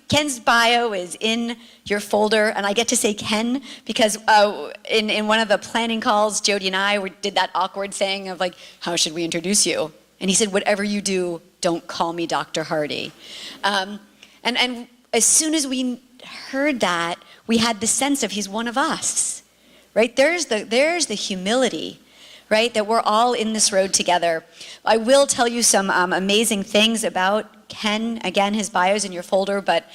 Ken's bio is in your folder, and I get to say Ken because in one of the planning calls, Jody and I did that awkward thing of like, how should we introduce you? And he said, whatever you do, don't call me Dr. Hardy. And as soon as we heard that, we had the sense of he's one of us, right? There's the humility, right? That we're all in this road together. I will tell you some amazing things about Ken. Again, his bio's in your folder, but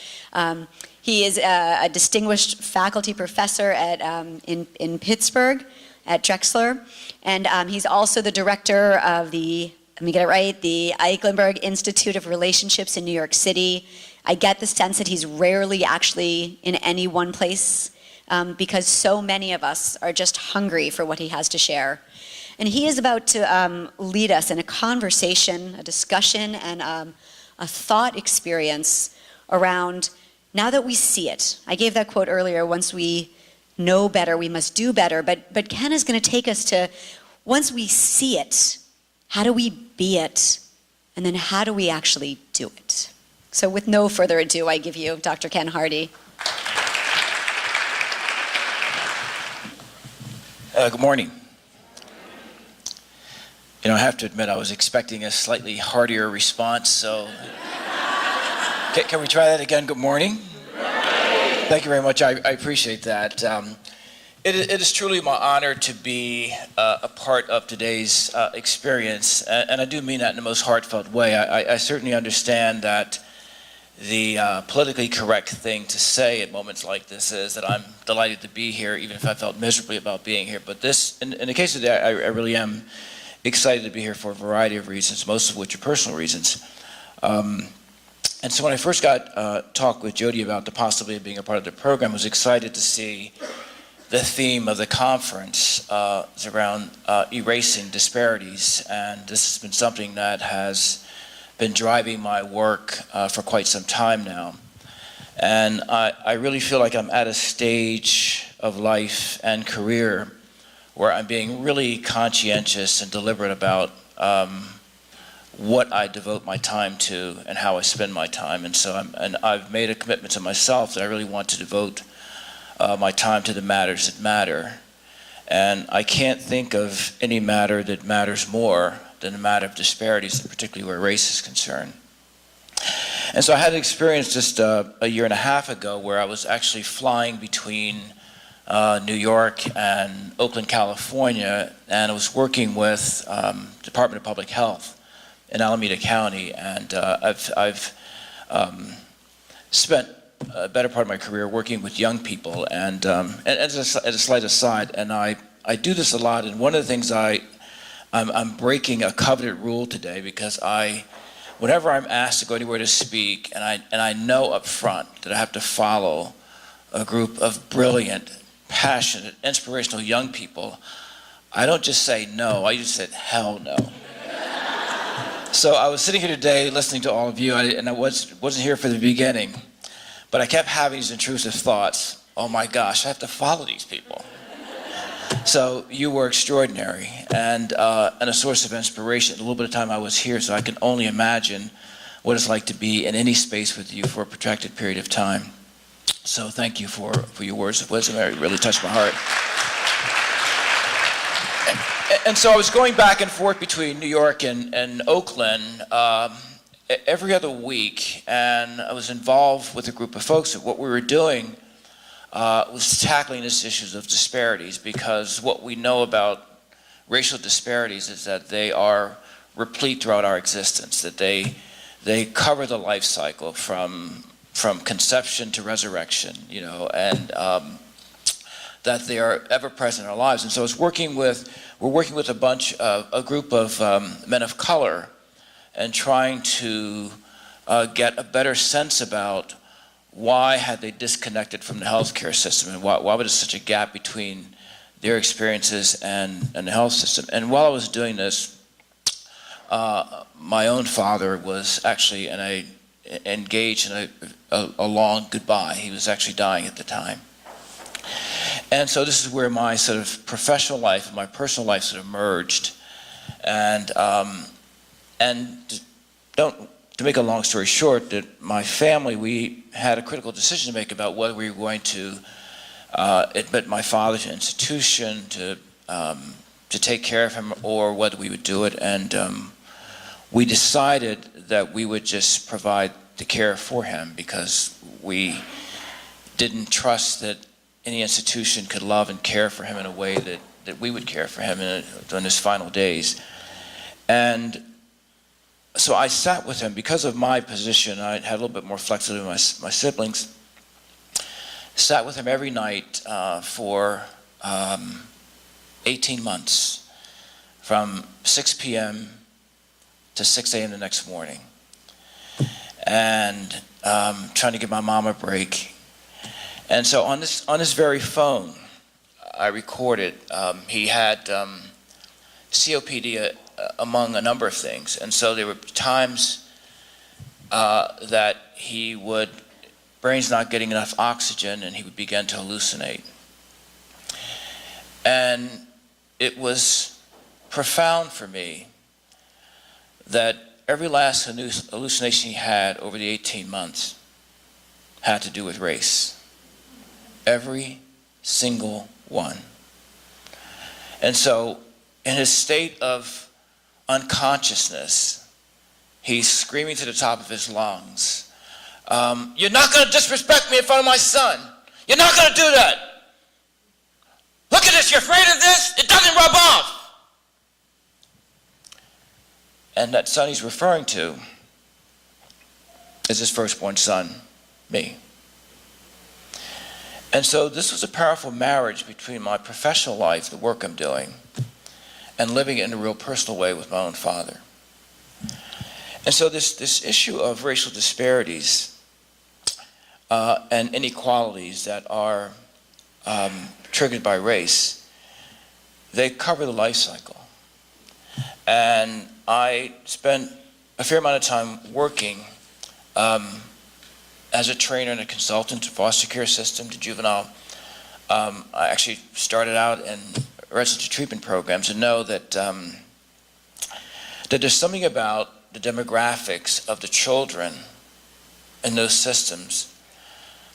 he is a distinguished faculty professor at in Pittsburgh at Drexler, and he's also the director of the, let me get it right, the Eichenberg Institute of Relationships in New York City. I get the sense that he's rarely actually in any one place because so many of us are just hungry for what he has to share. And he is about to lead us in a conversation, a discussion, and a thought experience around now that we see it. I gave that quote earlier, once we know better, we must do better. But Ken is going to take us to, once we see it, how do we be it? And then how do we actually do it? So with no further ado, I give you Dr. Ken Hardy. Good morning. You know, I have to admit I was expecting a slightly heartier response, so can we try that again? Good morning. Thank you very much. I appreciate that. It is truly my honor to be a part of today's experience, and I do mean that in the most heartfelt way. I certainly understand that the politically correct thing to say at moments like this is that I'm delighted to be here, even if I felt miserably about being here. But this, in the case of that, I really am excited to be here for a variety of reasons, most of which are personal reasons. And so when I first got talked with Jody about the possibility of being a part of the program, I was excited to see the theme of the conference is around erasing disparities. And this has been something that has been driving my work for quite some time now. And I really feel like I'm at a stage of life and career where I'm being really conscientious and deliberate about what I devote my time to and how I spend my time. And so I've made a commitment to myself that I really want to devote my time to the matters that matter. And I can't think of any matter that matters more than the matter of disparities, particularly where race is concerned. And so I had an experience just a year and a half ago where I was actually flying between New York and Oakland, California, and I was working with Department of Public Health in Alameda County, and I've spent a better part of my career working with young people, and as a slight aside, and I do this a lot, and one of the things I'm breaking a coveted rule today because whenever I'm asked to go anywhere to speak, and I know up front that I have to follow a group of brilliant, passionate, inspirational young people, I don't just say no, I just said hell no. So I was sitting here today listening to all of you, and I wasn't here for the beginning, but I kept having these intrusive thoughts. Oh my gosh, I have to follow these people. So you were extraordinary and a source of inspiration. A little bit of time I was here, so I can only imagine what it's like to be in any space with you for a protracted period of time. So thank you for your words of wisdom. It really touched my heart. And so I was going back and forth between New York and Oakland every other week, and I was involved with a group of folks. What we were doing was tackling these issues of disparities, because what we know about racial disparities is that they are replete throughout our existence, that they cover the life cycle from conception to resurrection, you know, and that they are ever present in our lives. And so we're working with a group of men of color and trying to get a better sense about why had they disconnected from the healthcare system, and why was there such a gap between their experiences and the health system. And while I was doing this, my own father was actually engaged in a long goodbye. He was actually dying at the time. And so this is where my sort of professional life and my personal life sort of merged. And don't to make a long story short, that my family, we had a critical decision to make about whether we were going to admit my father to an institution to take care of him, or whether we would do it. And we decided that we would just provide the care for him, because we didn't trust that any institution could love and care for him in a way that we would care for him in his final days. And so I sat with him. Because of my position, I had a little bit more flexibility with my siblings. Sat with him every night for 18 months, from 6 p.m. to 6 a.m. the next morning, and trying to give my mom a break. And so on this very phone, I recorded. He had COPD among a number of things, and so there were times that he would, brain's not getting enough oxygen, and he would begin to hallucinate. And it was profound for me that every last hallucination he had over the 18 months had to do with race. Every single one. And so, in his state of unconsciousness, he's screaming to the top of his lungs, "You're not going to disrespect me in front of my son. You're not going to do that. Look at this, you're afraid of this? It doesn't rub off." And that son he's referring to is his firstborn son, me. And so this was a powerful marriage between my professional life, the work I'm doing, and living it in a real personal way with my own father. And so this issue of racial disparities and inequalities that are triggered by race, they cover the life cycle. And I spent a fair amount of time working as a trainer and a consultant to foster care system, to juvenile. I actually started out in residential treatment programs, and know that that there's something about the demographics of the children in those systems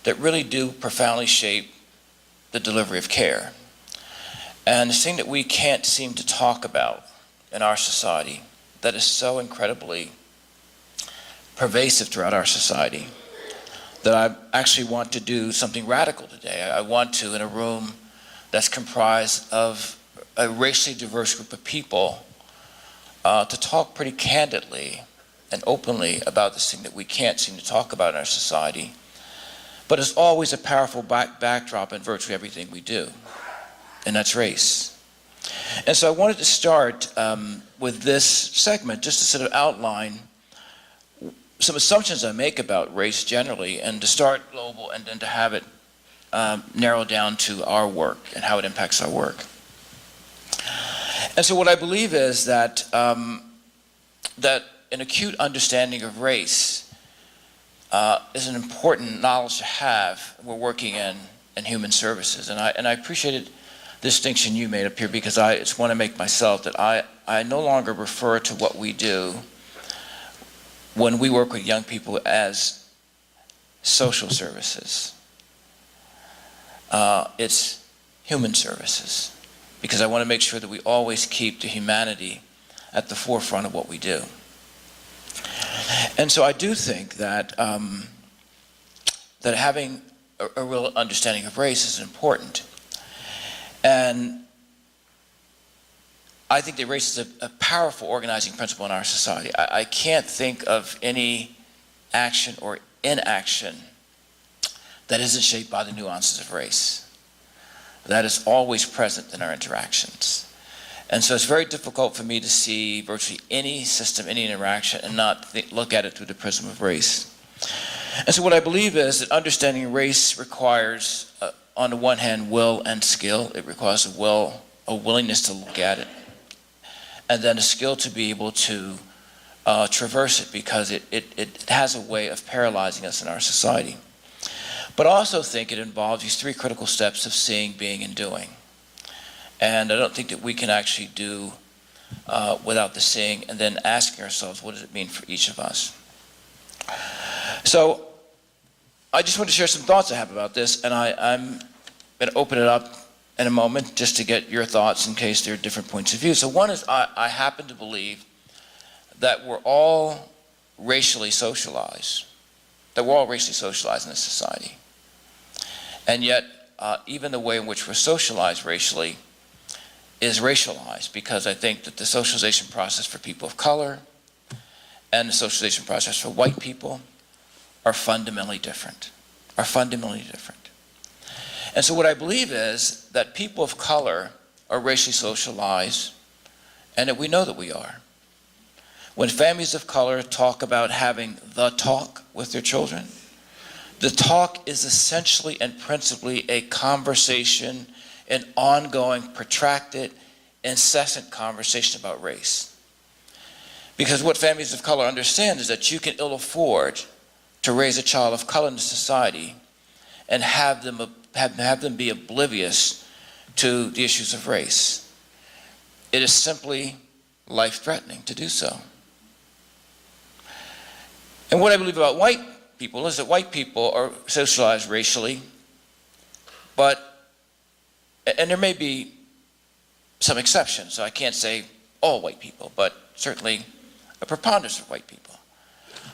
that really do profoundly shape the delivery of care. And the thing that we can't seem to talk about in our society, that is so incredibly pervasive throughout our society, that I actually want to do something radical today. I want to, in a room that's comprised of a racially diverse group of people, to talk pretty candidly and openly about this thing that we can't seem to talk about in our society, but it's always a powerful backdrop in virtually everything we do, and that's race. And so I wanted to start with this segment just to sort of outline some assumptions I make about race generally, and to start global, and then to have it narrow down to our work and how it impacts our work. And so what I believe is that that an acute understanding of race is an important knowledge to have. We're working in human services, and I appreciated the distinction you made up here, because I just want to make myself that I no longer refer to what we do when we work with young people as social services. It's human services, because I want to make sure that we always keep the humanity at the forefront of what we do. And so I do think that that having a real understanding of race is important. And I think that race is a powerful organizing principle in our society. I can't think of any action or inaction that isn't shaped by the nuances of race. That is always present in our interactions. And so it's very difficult for me to see virtually any system, any interaction, and not look at it through the prism of race. And so what I believe is that understanding race requires, on the one hand, will and skill. It requires a willingness to look at it, and then a skill to be able to traverse it, because it has a way of paralyzing us in our society. But I also think it involves these three critical steps of seeing, being, and doing. And I don't think that we can actually do without the seeing, and then asking ourselves, what does it mean for each of us? So I just want to share some thoughts I have about this, and I'm going to open it up in a moment just to get your thoughts in case there are different points of view. So one is I happen to believe that we're all racially socialized, in this society. And yet, even the way in which we're socialized racially is racialized, because I think that the socialization process for people of color and the socialization process for white people are fundamentally different, And so what I believe is that people of color are racially socialized, and that we know that we are. When families of color talk about having the talk with their children, the talk is essentially and principally a conversation, an ongoing, protracted, incessant conversation about race. Because what families of color understand is that you can ill afford to raise a child of color in society and have them be oblivious to the issues of race. It is simply life-threatening to do so. And what I believe about white people is that white people are socialized racially, and there may be some exceptions, so I can't say all white people, but certainly a preponderance of white people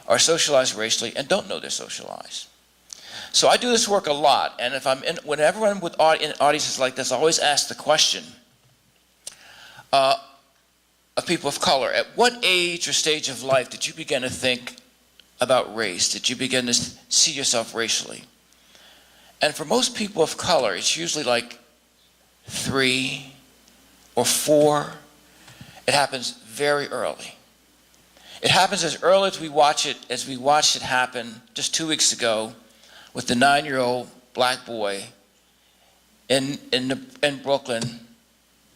are socialized racially and don't know they're socialized. So I do this work a lot, and whenever I'm in audiences like this, I always ask the question of people of color: at what age or stage of life did you begin to think about race? Did you begin to see yourself racially? And for most people of color, it's usually like 3 or 4. It happens very early. It happens as early as we watched it happen just 2 weeks ago with the 9-year-old black boy in Brooklyn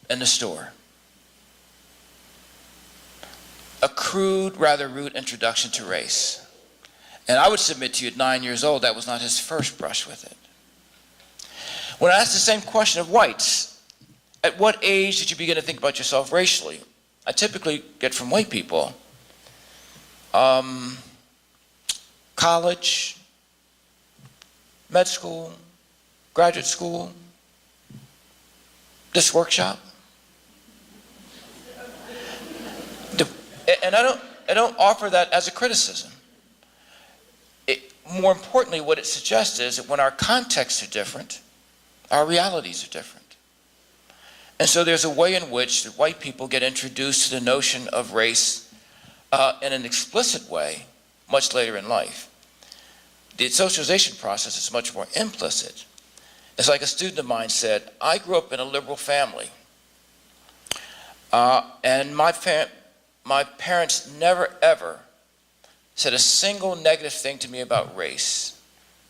in the store. A crude, rather rude introduction to race. And I would submit to you, at 9 years old, that was not his first brush with it. When I ask the same question of whites, at what age did you begin to think about yourself racially? I typically get from white people, college, med school, graduate school, this workshop. And I don't offer that as a criticism. More importantly, what it suggests is that when our contexts are different, our realities are different. And so there's a way in which the white people get introduced to the notion of race in an explicit way much later in life. The socialization process is much more implicit. It's like a student of mine said, I grew up in a liberal family, and my parents never ever said a single negative thing to me about race.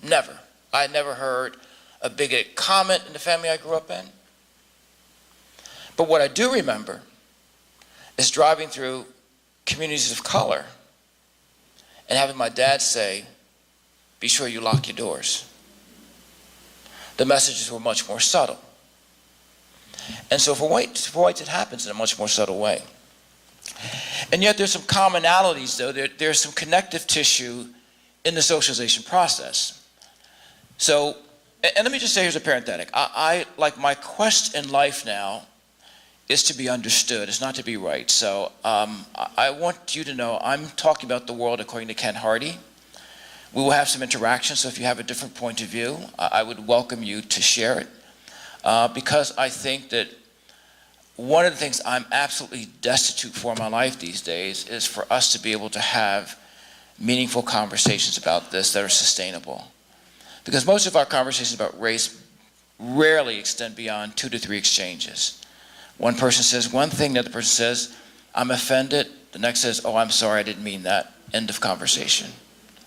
Never. I never heard a bigoted comment in the family I grew up in. But what I do remember is driving through communities of color and having my dad say, be sure you lock your doors. The messages were much more subtle. And so for whites it happens in a much more subtle way. And yet there's some commonalities, though. There's some connective tissue in the socialization process. So, and let me just say, here's a parenthetic. Like my quest in life now is to be understood. It's not to be right. So I want you to know I'm talking about the world according to Ken Hardy. We will have some interaction, so if you have a different point of view, I would welcome you to share it. Because I think that one of the things I'm absolutely destitute for in my life these days is for us to be able to have meaningful conversations about this that are sustainable. Because most of our conversations about race rarely extend beyond 2 to 3 exchanges. One person says one thing, the other person says, I'm offended. The next says, oh, I'm sorry, I didn't mean that. End of conversation.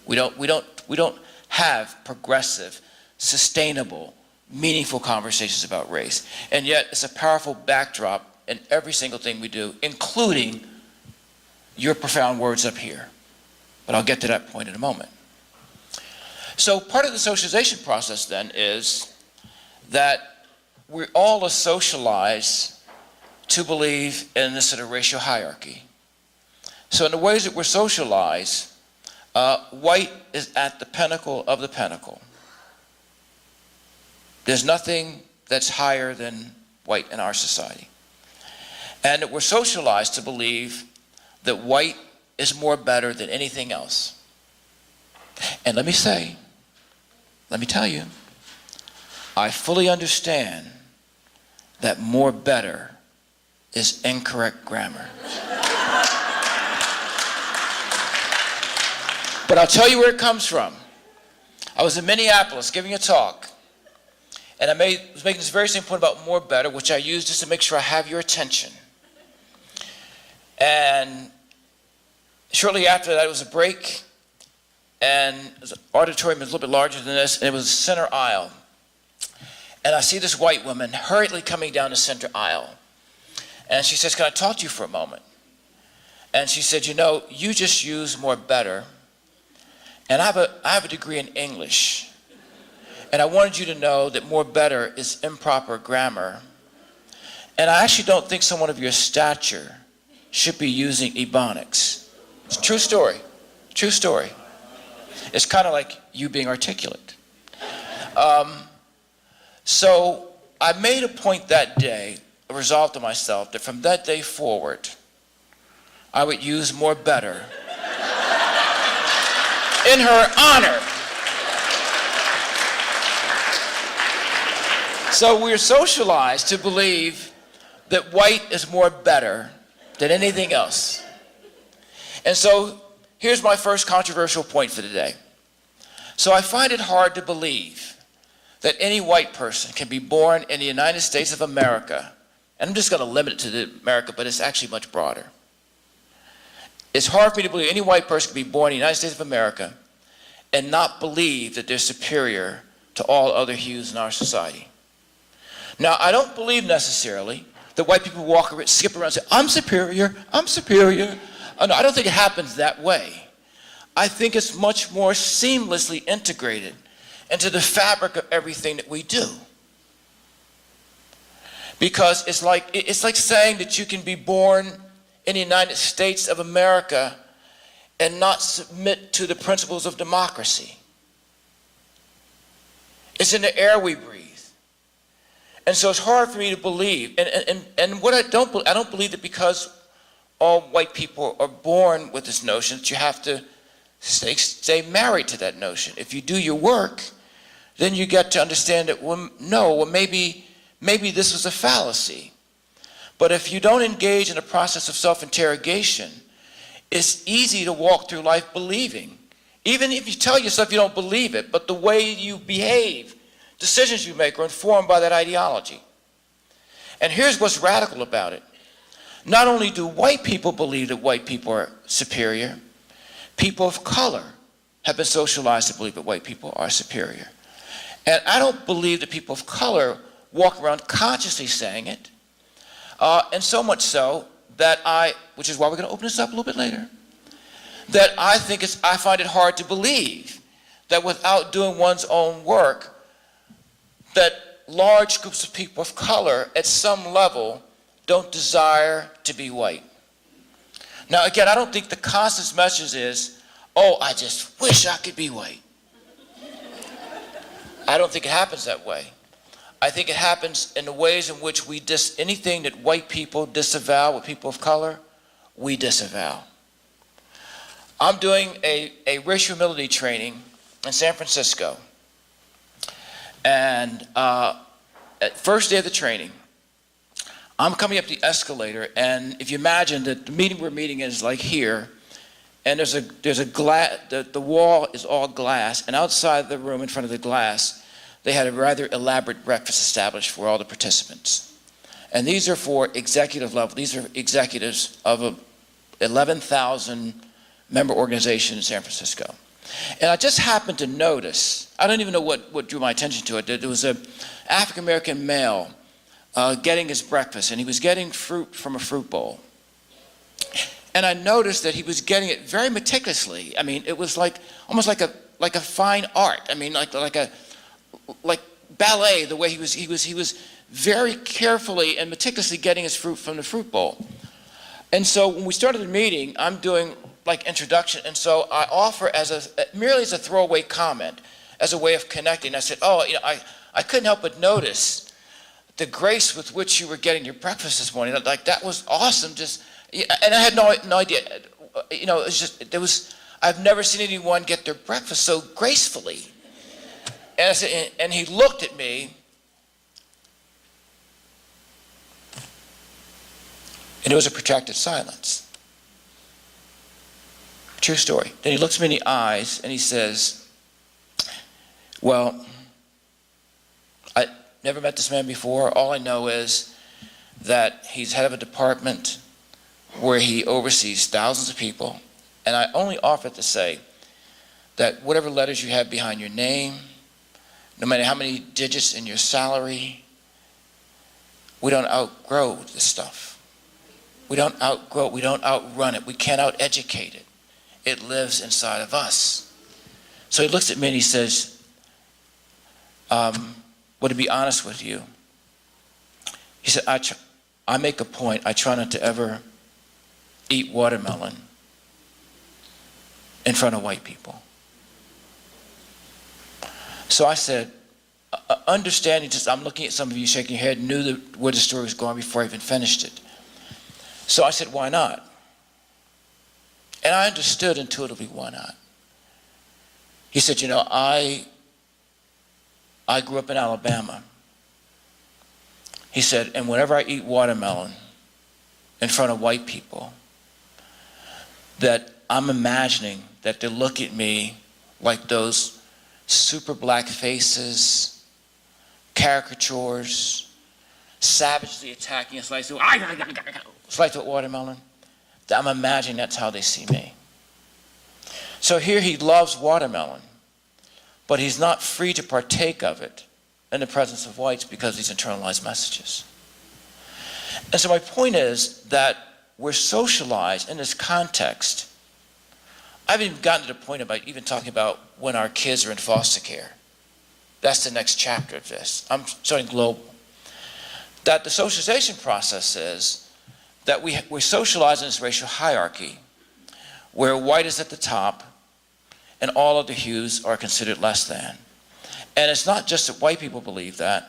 We don't have progressive, sustainable, meaningful conversations about race. And yet it's a powerful backdrop in every single thing we do, including your profound words up here. But I'll get to that point in a moment. So part of the socialization process then is that we all are socialized to believe in this sort of racial hierarchy. So in the ways that we're socialized, White is at the pinnacle of the pinnacle. There's nothing that's higher than white in our society. And we're socialized to believe that white is more better than anything else. And let me tell you, I fully understand that more better is incorrect grammar. But I'll tell you where it comes from. I was in Minneapolis giving a talk, and I was making this very same point about more better, which I used just to make sure I have your attention. And shortly after that, it was a break, and the auditorium was a little bit larger than this, and it was center aisle. And I see this white woman hurriedly coming down the center aisle. And she says, "Can I talk to you for a moment?" And she said, "You know, you just use more better. And I have a degree in English. And I wanted you to know that more better is improper grammar. And I actually don't think someone of your stature should be using ebonics." It's a true story. True story. It's kind of like you being articulate. So I made a point that day, a resolve to myself, that from that day forward, I would use more better in her honor. So we're socialized to believe that white is more better than anything else. And so here's my first controversial point for today. So I find it hard to believe that any white person can be born in the United States of America, and I'm just going to limit it to America, but it's actually much broader. It's hard for me to believe any white person can be born in the United States of America and not believe that they're superior to all other hues in our society. Now, I don't believe necessarily that white people skip around and say, I'm superior, I'm superior. Oh, no, I don't think it happens that way. I think it's much more seamlessly integrated into the fabric of everything that we do. Because it's like saying that you can be born in the United States of America and not submit to the principles of democracy. It's in the air we breathe. And so it's hard for me to believe. And what I don't believe that because all white people are born with this notion that you have to stay married to that notion. If you do your work, then you get to understand that, maybe this was a fallacy. But if you don't engage in a process of self-interrogation, it's easy to walk through life believing. Even if you tell yourself you don't believe it, but the way you behave, decisions you make are informed by that ideology. And here's what's radical about it. Not only do white people believe that white people are superior, people of color have been socialized to believe that white people are superior. And I don't believe that people of color walk around consciously saying it. And so much so that which is why we're going to open this up a little bit later, that I find it hard to believe that without doing one's own work, that large groups of people of color at some level don't desire to be white. Now again, I don't think the constant message is, I just wish I could be white. I don't think it happens that way. I think it happens in the ways in which anything that white people disavow with people of color, we disavow. I'm doing a racial humility training in San Francisco. And at first day of the training, I'm coming up the escalator, and if you imagine that the meeting we're meeting is like here, and there's a glass, the wall is all glass, and outside the room in front of the glass, they had a rather elaborate breakfast established for all the participants. And these are for executive level. These are executives of a 11,000 member organization in San Francisco. And I just happened to notice, I don't even know what drew my attention to it, that there was an African-American male getting his breakfast, and he was getting fruit from a fruit bowl. And I noticed that he was getting it very meticulously. I mean, it was almost like a fine art. I mean, like ballet, the way he was very carefully and meticulously getting his fruit from the fruit bowl. And so when we started the meeting, I'm doing like introduction, and so I offer merely as a throwaway comment, as a way of connecting. I said, oh, I couldn't help but notice the grace with which you were getting your breakfast this morning. Like, that was awesome. And I had no idea. It was just, I've never seen anyone get their breakfast so gracefully. And I said, and he looked at me, and it was a protracted silence. True story. Then he looks me in the eyes and he says, well, I never met this man before. All I know is that he's head of a department where he oversees thousands of people. And I only offer to say that whatever letters you have behind your name, no matter how many digits in your salary, we don't outgrow this stuff. We don't outrun it. We can't out-educate it. It lives inside of us. So he looks at me and he says, well, to be honest with you, he said, I make a point, I try not to ever eat watermelon in front of white people. So I said, understanding, I'm looking at some of you shaking your head, knew where the story was going before I even finished it. So I said, why not? And I understood intuitively why not. He said, I grew up in Alabama. He said, and whenever I eat watermelon in front of white people, that I'm imagining that they look at me like those super black faces, caricatures, savagely attacking a slice of watermelon. I'm imagining that's how they see me. So here he loves watermelon, but he's not free to partake of it in the presence of whites because of these internalized messages. And so my point is that we're socialized in this context. I haven't even gotten to the point about even talking about when our kids are in foster care. That's the next chapter of this. I'm starting global. That the socialization process is that we're socialized in this racial hierarchy where white is at the top and all other hues are considered less than. And it's not just that white people believe that,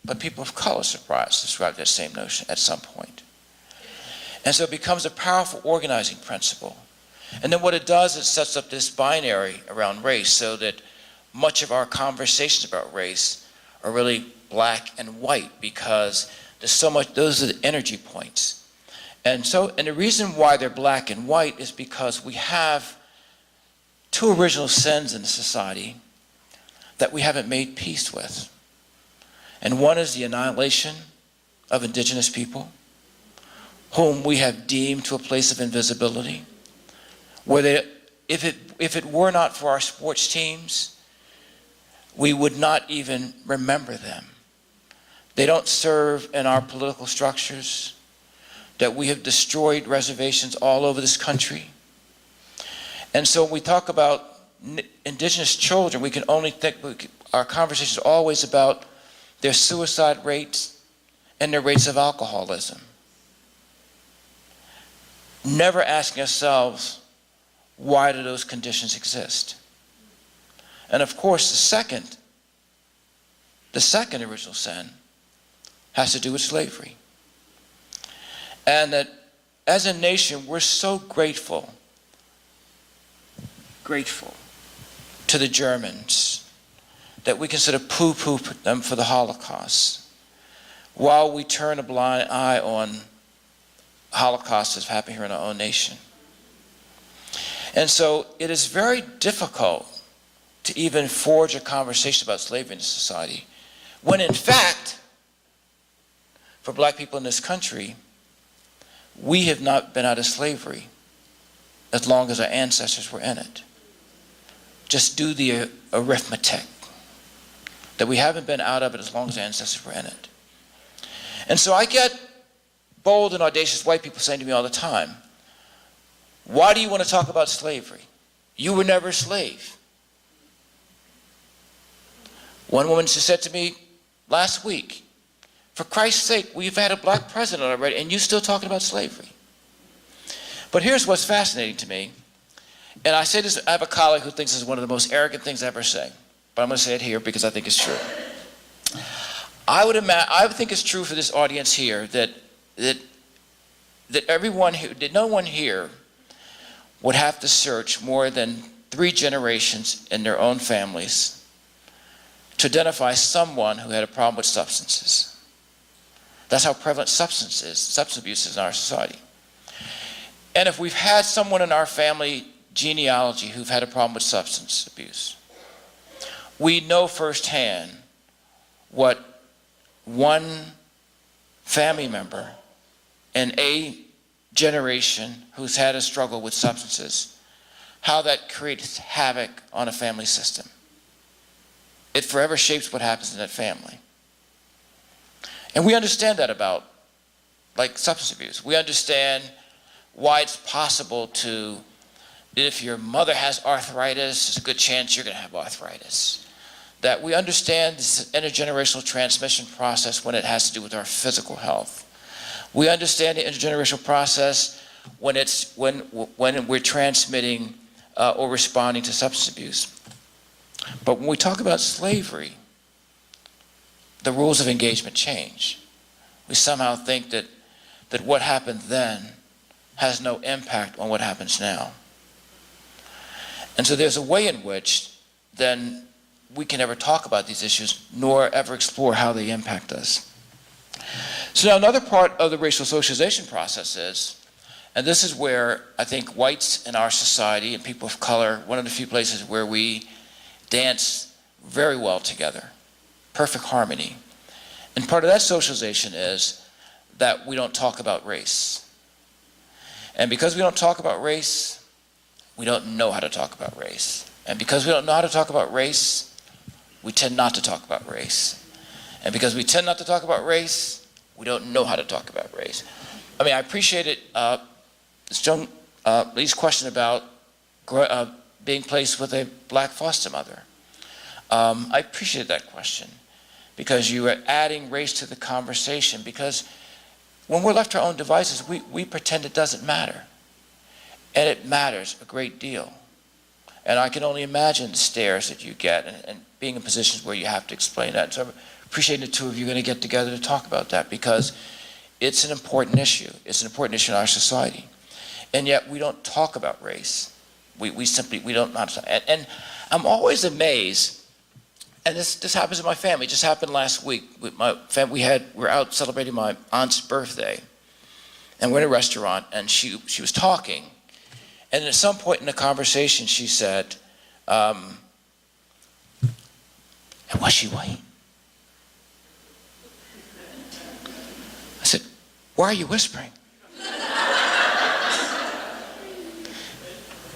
but people of color subscribe to that same notion at some point. And so it becomes a powerful organizing principle. And then what it does, it sets up this binary around race so that much of our conversations about race are really black and white because there's so much, those are the energy points. And the reason why they're black and white is because we have two original sins in the society that we haven't made peace with. And one is the annihilation of indigenous people, whom we have deemed to a place of invisibility, where if it were not for our sports teams, we would not even remember them. They don't serve in our political structures, that we have destroyed reservations all over this country. And so when we talk about indigenous children, we can only think, our conversation is always about their suicide rates and their rates of alcoholism. Never asking ourselves, why do those conditions exist? And of course, the second original sin has to do with slavery. And that as a nation, we're so grateful to the Germans that we can sort of poo-poo them for the Holocaust while we turn a blind eye on Holocaust that's happening here in our own nation. And so it is very difficult to even forge a conversation about slavery in this society, when in fact, for black people in this country, we have not been out of slavery as long as our ancestors were in it. Just do the arithmetic, that we haven't been out of it as long as our ancestors were in it. And so I get bold and audacious white people saying to me all the time, why do you want to talk about slavery? You were never a slave. One woman just said to me last week, for Christ's sake, we've had a black president already, and you're still talking about slavery. But here's what's fascinating to me. And I say this, I have a colleague who thinks this is one of the most arrogant things I ever say, but I'm going to say it here because I think it's true. I would think it's true for this audience here that no one here would have to search more than 3 generations in their own families to identify someone who had a problem with substances. That's how prevalent substance abuse is in our society. And if we've had someone in our family genealogy who've had a problem with substance abuse, we know firsthand what one family member in a generation who's had a struggle with substances, how that creates havoc on a family system. It forever shapes what happens in that family. And we understand that about, like, substance abuse. We understand why it's possible to, if your mother has arthritis, there's a good chance you're going to have arthritis. That we understand this intergenerational transmission process when it has to do with our physical health. We understand the intergenerational process when we're transmitting or responding to substance abuse. But when we talk about slavery, the rules of engagement change. We somehow think that what happened then has no impact on what happens now. And so there's a way in which then we can never talk about these issues nor ever explore how they impact us. So now another part of the racial socialization process is, and this is where I think whites in our society and people of color, one of the few places where we dance very well together, perfect harmony. And part of that socialization is that we don't talk about race. And because we don't talk about race, we don't know how to talk about race. And because we don't know how to talk about race, we tend not to talk about race. And because we tend not to talk about race, we don't know how to talk about race. I mean, I appreciated this young lady's question about being placed with a black foster mother. I appreciate that question because you are adding race to the conversation, because when we're left to our own devices, we pretend it doesn't matter. And it matters a great deal. And I can only imagine the stares that you get and being in positions where you have to explain that. So I appreciate the two of you going to get together to talk about that, because it's an important issue. It's an important issue in our society. And yet we don't talk about race. We simply don't. And I'm always amazed, and this happens in my family. It just happened last week. With my family, we're out celebrating my aunt's birthday, and we're in a restaurant, and she was talking, and at some point in the conversation, she said, "And was she white?" I said, "Why are you whispering?"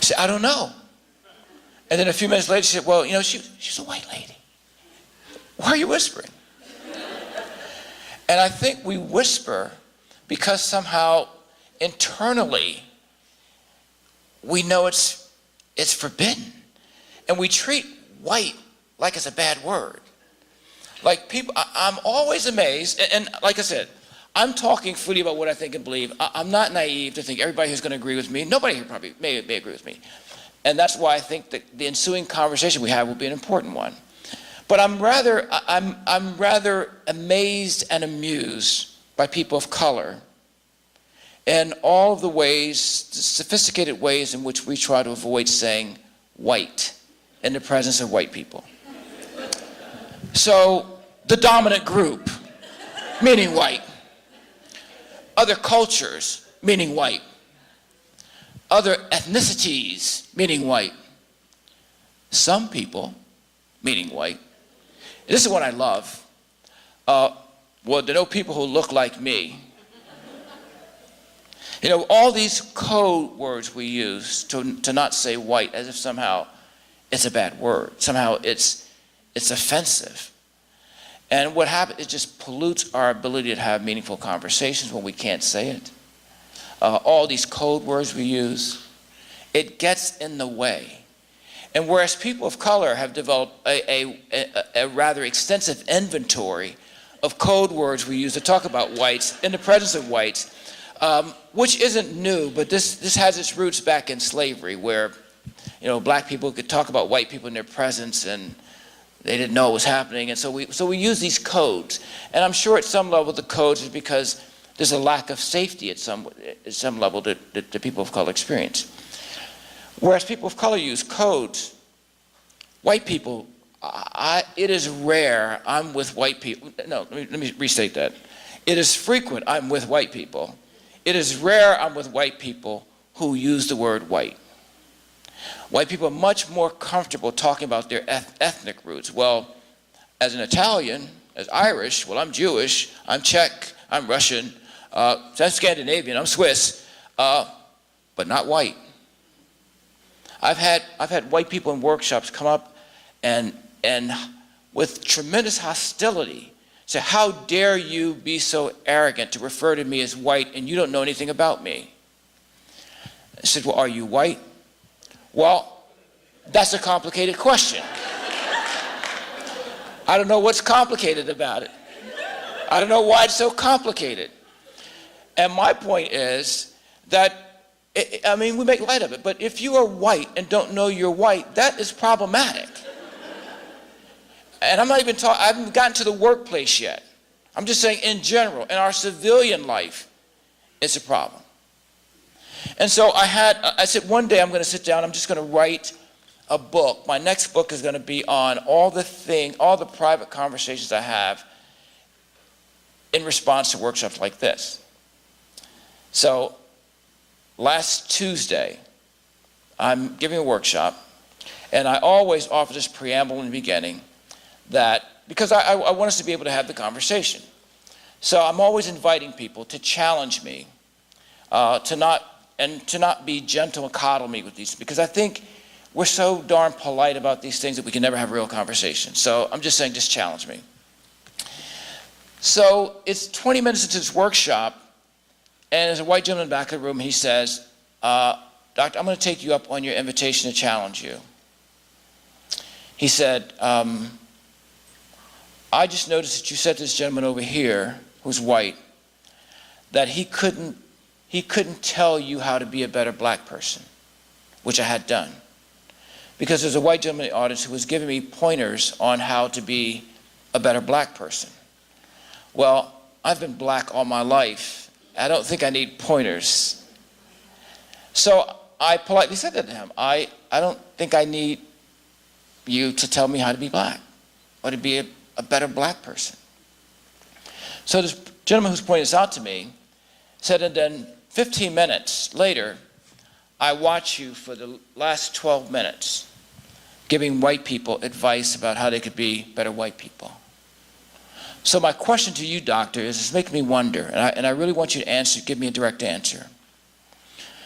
She said, "I don't know." And then a few minutes later, she said, "Well, she's a white lady. Why are you whispering?" And I think we whisper because somehow internally we know it's forbidden. And we treat white like it's a bad word. Like people, I'm always amazed, and like I said, I'm talking freely about what I think and believe. I'm not naive to think everybody who's going to agree with me. Nobody here probably may agree with me. And that's why I think that the ensuing conversation we have will be an important one. But I'm rather amazed and amused by people of color and all of the sophisticated ways in which we try to avoid saying white in the presence of white people. So the dominant group, meaning white. Other cultures, meaning white. Other ethnicities, meaning white. Some people, meaning white. This is what I love. Well, there are no people who look like me. All these code words we use to not say white as if somehow it's a bad word. Somehow it's offensive. And what happens, it just pollutes our ability to have meaningful conversations when we can't say it. All these code words we use, it gets in the way. And whereas people of color have developed a rather extensive inventory of code words we use to talk about whites in the presence of whites, which isn't new, but this has its roots back in slavery, where black people could talk about white people in their presence, and they didn't know what was happening. And so we use these codes. And I'm sure at some level the codes is because there's a lack of safety at some level that the people of color experience. Whereas people of color use codes, white people, it is rare I'm with white people. No, let me restate that. It is frequent I'm with white people. It is rare I'm with white people who use the word white. White people are much more comfortable talking about their ethnic roots. Well, as an Italian, as Irish, well, I'm Jewish, I'm Czech, I'm Russian, I'm Scandinavian, I'm Swiss, but not white. I've had white people in workshops come up and with tremendous hostility say, how dare you be so arrogant to refer to me as white and you don't know anything about me? I said, well, are you white? Well, that's a complicated question. I don't know what's complicated about it. I don't know why it's so complicated. And my point is that, we make light of it, but if you are white and don't know you're white, that is problematic. And I'm not even talking, I haven't gotten to the workplace yet. I'm just saying in general, in our civilian life, it's a problem. And so I said one day I'm going to sit down, I'm just going to write a book. My next book is going to be on all the private conversations I have in response to workshops like this. So last Tuesday, I'm giving a workshop, and I always offer this preamble in the beginning because I want us to be able to have the conversation. So I'm always inviting people to challenge me, to not be gentle and coddle me with these, because I think we're so darn polite about these things that we can never have a real conversation. So I'm just saying, just challenge me. So it's 20 minutes into this workshop, and there's a white gentleman in the back of the room, and he says, Doctor, I'm going to take you up on your invitation to challenge you. He said, I just noticed that you said to this gentleman over here, who's white, that he couldn't tell you how to be a better black person, which I had done. Because there's a white gentleman in the audience who was giving me pointers on how to be a better black person. Well, I've been black all my life. I don't think I need pointers. So I politely said that to him. I don't think I need you to tell me how to be black or to be a better black person. So this gentleman who's pointing this out to me said, and then 15 minutes later, I watch you for the last 12 minutes giving white people advice about how they could be better white people. So my question to you, doctor, is this makes me wonder, and I really want you to give me a direct answer.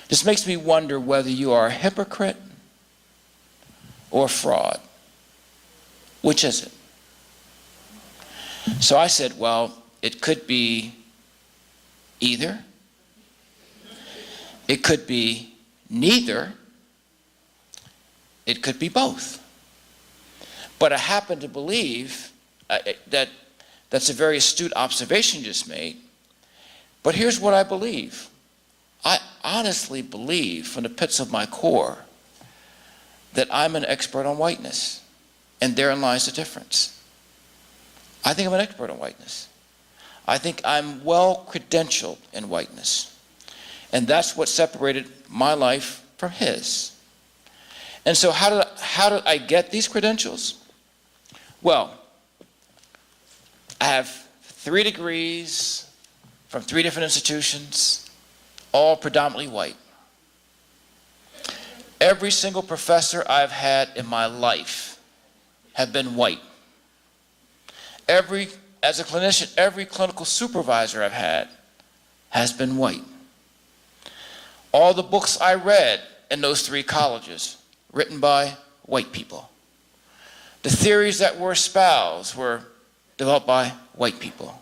This makes me wonder whether you are a hypocrite or a fraud. Which is it? So I said, well, it could be either. It could be neither. It could be both. But I happen to believe that's a very astute observation you just made. But here's what I believe. I honestly believe from the pits of my core that I'm an expert on whiteness. And therein lies the difference. I think I'm an expert on whiteness. I think I'm well credentialed in whiteness. And that's what separated my life from his. And so how did I get these credentials? Well, I have 3 degrees from 3 different institutions, all predominantly white. Every single professor I've had in my life have been white. As a clinician, every clinical supervisor I've had has been white. All the books I read in those 3 colleges, written by white people. The theories that were espoused were developed by white people.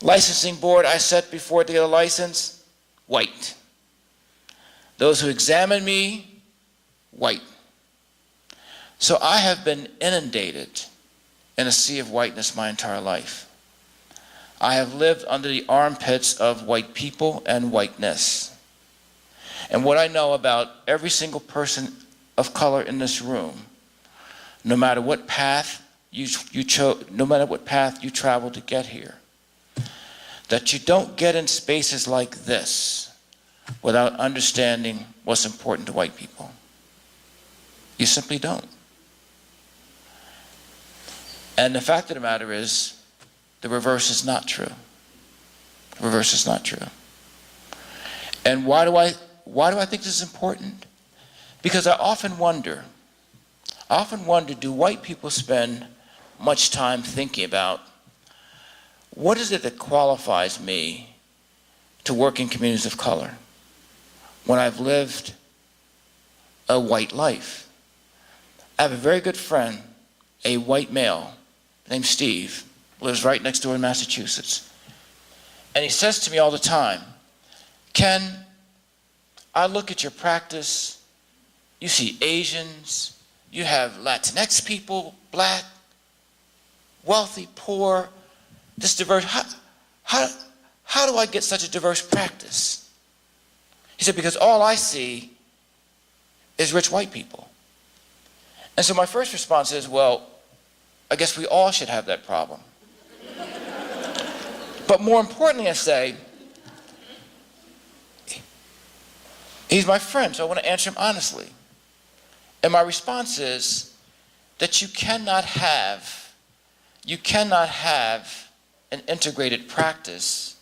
Licensing board I set before to get a license, white. Those who examined me, white. So I have been inundated in a sea of whiteness my entire life. I have lived under the armpits of white people and whiteness. And what I know about every single person of color in this room, no matter what path no matter what path you travel to get here, that you don't get in spaces like this without understanding what's important to white people. You simply don't. And the fact of the matter is, the reverse is not true. The reverse is not true. And why do I think this is important? Because I often wonder, do white people spend much time thinking about what is it that qualifies me to work in communities of color when I've lived a white life? I have a very good friend, a white male named Steve, lives right next door in Massachusetts. And he says to me all the time, Ken, I look at your practice, you see Asians, you have Latinx people, black, wealthy, poor, this diverse. How do I get such a diverse practice? He said, because all I see is rich white people. And so my first response is, well, I guess we all should have that problem. But more importantly, I say, he's my friend, so I want to answer him honestly. And my response is that you cannot have an integrated practice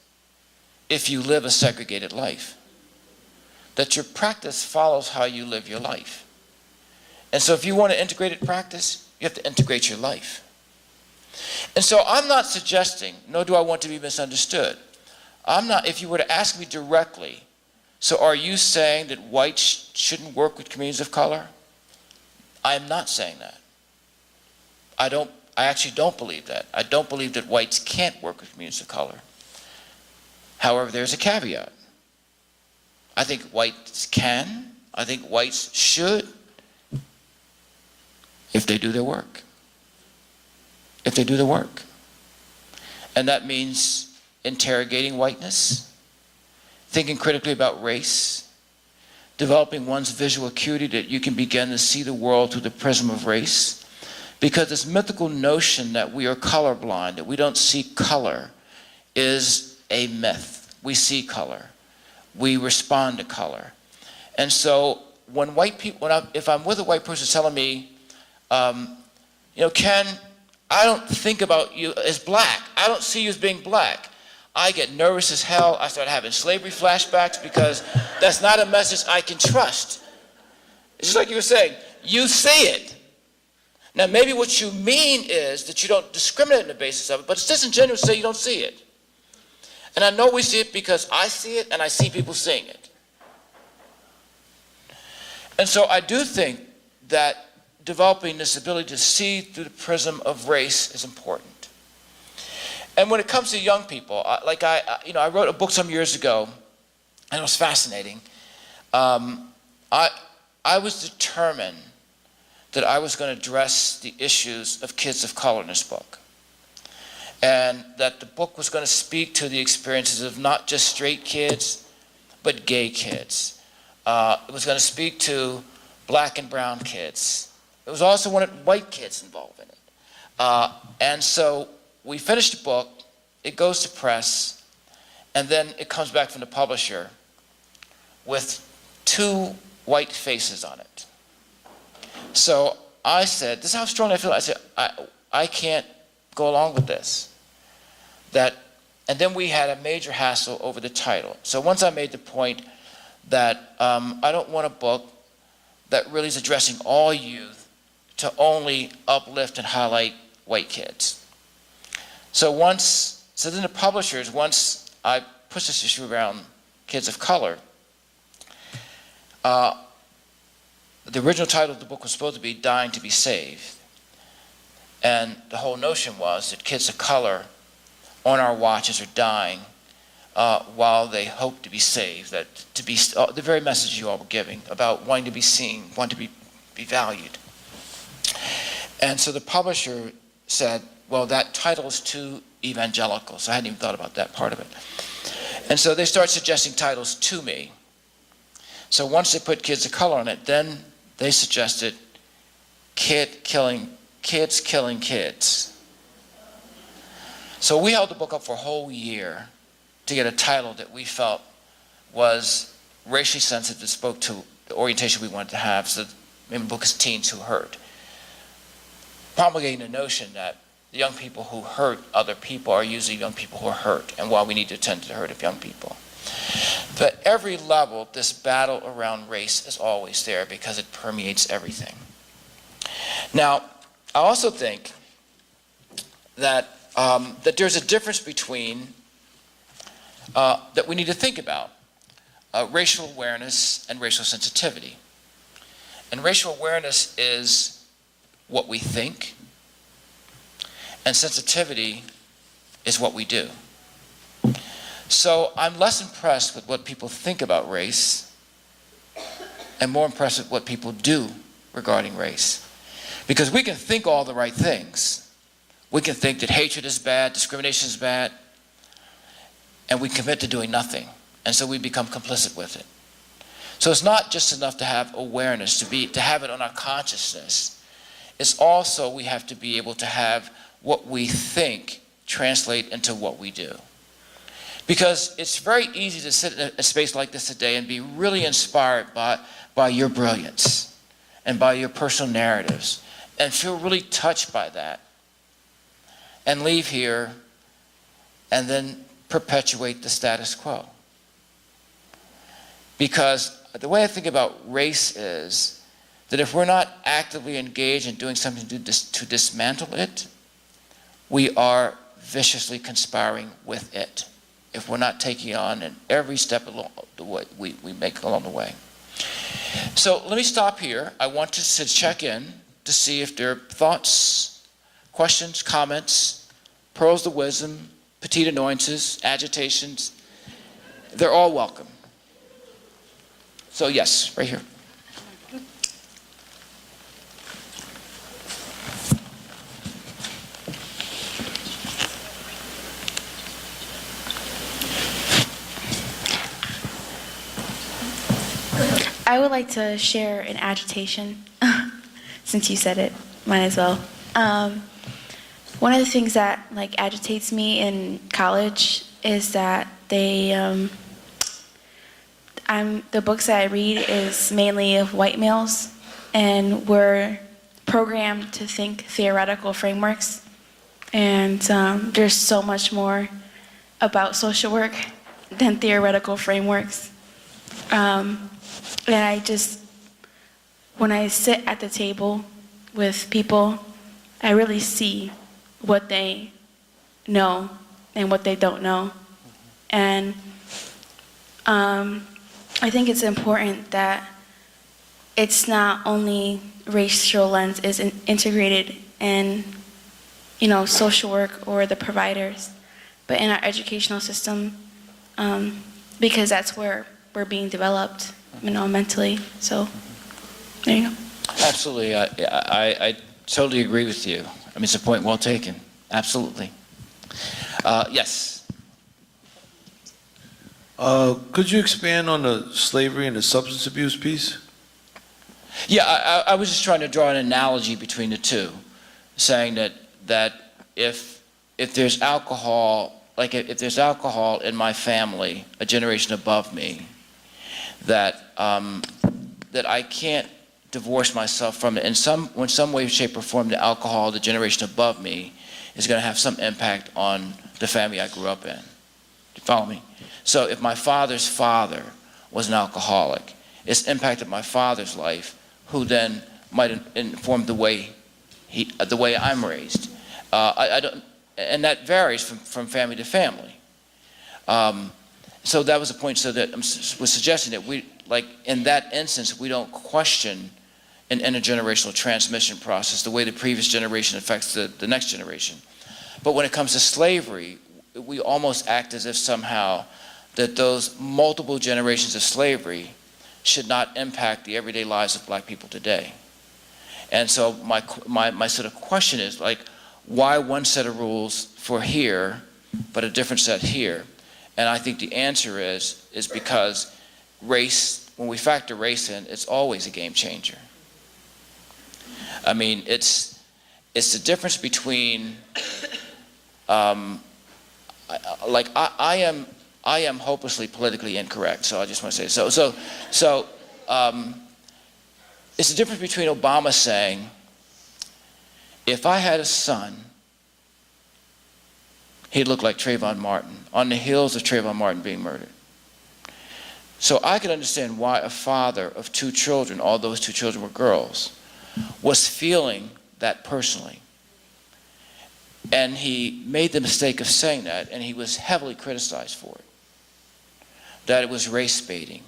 if you live a segregated life. That your practice follows how you live your life. And so if you want an integrated practice, you have to integrate your life. And so I'm not suggesting, nor do I want to be misunderstood. If you were to ask me directly, so are you saying that whites shouldn't work with communities of color? I am not saying that. I actually don't believe that. I don't believe that whites can't work with communities of color. However, there's a caveat. I think whites can. I think whites should, if they do their work. If they do the work. And that means interrogating whiteness, thinking critically about race, developing one's visual acuity that you can begin to see the world through the prism of race. Because this mythical notion that we are colorblind, that we don't see color, is a myth. We see color. We respond to color. And so when white people, if I'm with a white person telling me, Ken, I don't think about you as black. I don't see you as being black. I get nervous as hell. I start having slavery flashbacks because that's not a message I can trust. It's just like you were saying, you see it. Now maybe what you mean is that you don't discriminate on the basis of it, but it's disingenuous to say you don't see it. And I know we see it because I see it and I see people seeing it. And so I do think that developing this ability to see through the prism of race is important. And when it comes to young people, I wrote a book some years ago, and it was fascinating. I was determined that I was going to address the issues of kids of color in this book. And that the book was going to speak to the experiences of not just straight kids, but gay kids. It was going to speak to black and brown kids. It was also wanted white kids involved in it. And so we finished the book, it goes to press, and then it comes back from the publisher with 2 white faces on it. So I said, this is how strongly I feel. I said, I can't go along with this. And then we had a major hassle over the title. So once I made the point that I don't want a book that really is addressing all youth to only uplift and highlight white kids. So then the publishers, once I pushed this issue around kids of color, the original title of the book was supposed to be Dying to be Saved. And the whole notion was that kids of color on our watches are dying while they hope to be saved. That the very message you all were giving about wanting to be seen, wanting to be valued. And so the publisher said, well, that title is too evangelical, so I hadn't even thought about that part of it. And so they started suggesting titles to me. So once they put kids of color on it, then they suggested kids killing kids. So we held the book up for a whole year to get a title that we felt was racially sensitive, that spoke to the orientation we wanted to have. So the name of the book is Teens Who Hurt. Promulgating the notion that the young people who hurt other people are usually young people who are hurt, and why we need to attend to the hurt of young people. But at every level, this battle around race is always there because it permeates everything. Now, I also think that that there's a difference between that we need to think about racial awareness and racial sensitivity. And racial awareness is what we think, and sensitivity is what we do. So I'm less impressed with what people think about race and more impressed with what people do regarding race. Because we can think all the right things. We can think that hatred is bad, discrimination is bad, and we commit to doing nothing. And so we become complicit with it. So it's not just enough to have awareness, to have it on our consciousness. It's also we have to be able to have what we think translate into what we do. Because it's very easy to sit in a space like this today and be really inspired by your brilliance and by your personal narratives and feel really touched by that and leave here and then perpetuate the status quo. Because the way I think about race is that if we're not actively engaged in doing something to dismantle it, we are viciously conspiring with it if we're not taking on in every step along the way we make along the way. So let me stop here. I want to check in to see if there are thoughts, questions, comments, pearls of wisdom, petite annoyances, agitations. They're all welcome. So yes, right here. I would like to share an agitation, since you said it, might as well. One of the things that agitates me in college is that the books that I read is mainly of white males, and we're programmed to think theoretical frameworks, and there's so much more about social work than theoretical frameworks. And when I sit at the table with people, I really see what they know and what they don't know. And I think it's important that it's not only racial lens is integrated in, social work or the providers, but in our educational system, because that's where we're being developed, mentally. So, there you go. Absolutely, I totally agree with you. I mean, it's a point well taken. Absolutely. Yes. Could you expand on the slavery and the substance abuse piece? Yeah, I was just trying to draw an analogy between the two, saying that if there's alcohol, if there's alcohol in my family, a generation above me, that I can't divorce myself from it. In some way, shape, or form, the alcohol, the generation above me, is going to have some impact on the family I grew up in. Do you follow me? So if my father's father was an alcoholic, it's impacted my father's life, who then might inform the way I'm raised. And that varies from family to family. So that was the point. So that I was suggesting that we, in that instance, we don't question an intergenerational transmission process, the way the previous generation affects the next generation. But when it comes to slavery, we almost act as if somehow that those multiple generations of slavery should not impact the everyday lives of black people today. And so my sort of question is, why one set of rules for here, but a different set here? And I think the answer is because race, when we factor race in, it's always a game changer. I mean, it's the difference between, I am hopelessly politically incorrect, so I just want to say so. It's the difference between Obama saying, if I had a son, he'd look like Trayvon Martin, on the heels of Trayvon Martin being murdered. So I could understand why a father of 2 children, all those 2 children were girls, was feeling that personally. And he made the mistake of saying that, and he was heavily criticized for it. That it was race baiting,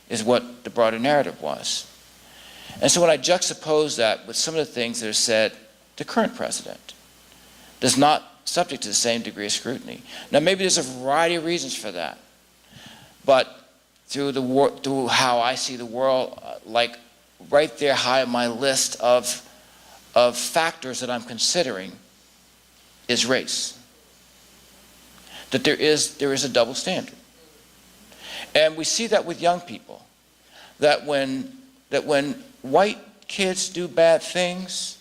is what the broader narrative was. And so when I juxtapose that with some of the things that are said, the current president is not subject to the same degree of scrutiny. Now maybe there's a variety of reasons for that, but through how I see the world, like right there high on my list of factors that I'm considering is race. That there is a double standard. And we see that with young people, that when white kids do bad things,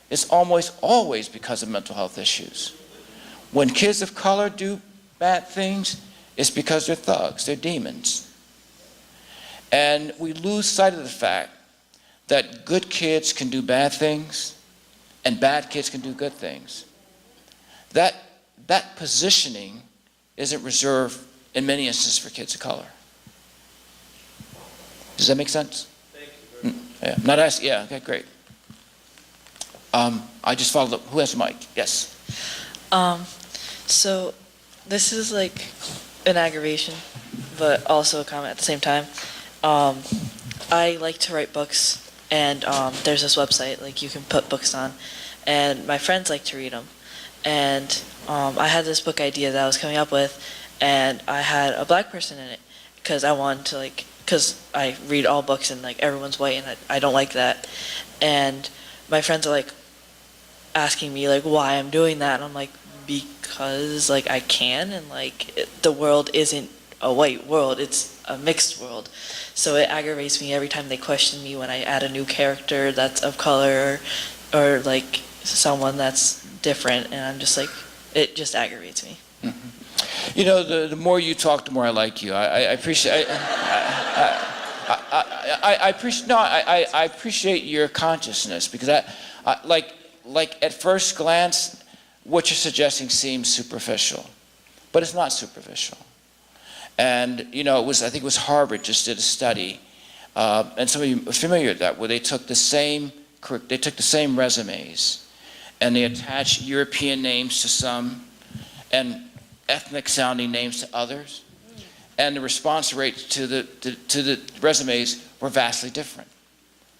it's almost always because of mental health issues. When kids of color do bad things, it's because they're thugs, they're demons. And we lose sight of the fact that good kids can do bad things and bad kids can do good things. That positioning isn't reserved in many instances for kids of color. Does that make sense? Thank you very much. Yeah, not asking, yeah, okay, great. I just followed up. Who has the mic? Yes. So this is like an aggravation, but also a comment at the same time. I like to write books, and there's this website like you can put books on, and my friends like to read them. And I had this book idea that I was coming up with, and I had a black person in it because I wanted to because I read all books and like everyone's white, and I don't like that. And my friends are like asking me like why I'm doing that, and I'm like, because like I can, and like the world isn't a white world, it's a mixed world. So it aggravates me every time they question me when I add a new character that's of color or like someone that's different, and I'm just like, it just aggravates me. Mm-hmm. You know, the more you talk, the more I like you. I appreciate. I appreciate your consciousness, because like at first glance, what you're suggesting seems superficial, but it's not superficial. And you know, I think it was Harvard just did a study, and some of you are familiar with that, where they took the same resumes, and they attached European names to some, and ethnic-sounding names to others, and the response rates to the resumes were vastly different.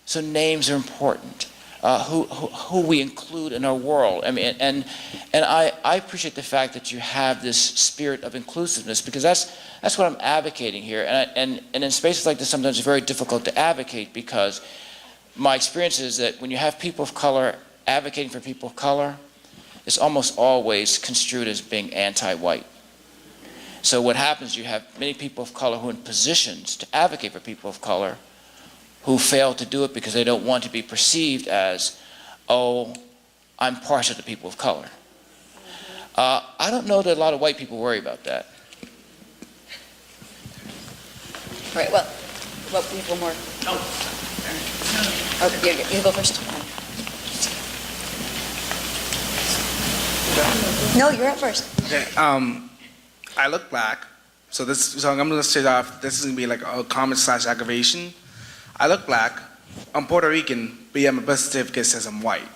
So names are important. Who we include in our world. I mean, and I appreciate the fact that you have this spirit of inclusiveness, because that's what I'm advocating here. And in spaces like this, sometimes it's very difficult to advocate, because my experience is that when you have people of color advocating for people of color, it's almost always construed as being anti-white. So what happens, you have many people of color who are in positions to advocate for people of color who fail to do it because they don't want to be perceived as, oh, I'm partial to people of color. I don't know that a lot of white people worry about that. All right, well, we have one more. Oh, you go first. No, you're up first. Okay, I look black, so I'm gonna start off, this is gonna be like a comment / aggravation. I look black, I'm Puerto Rican, but yeah, my birth certificate says I'm white.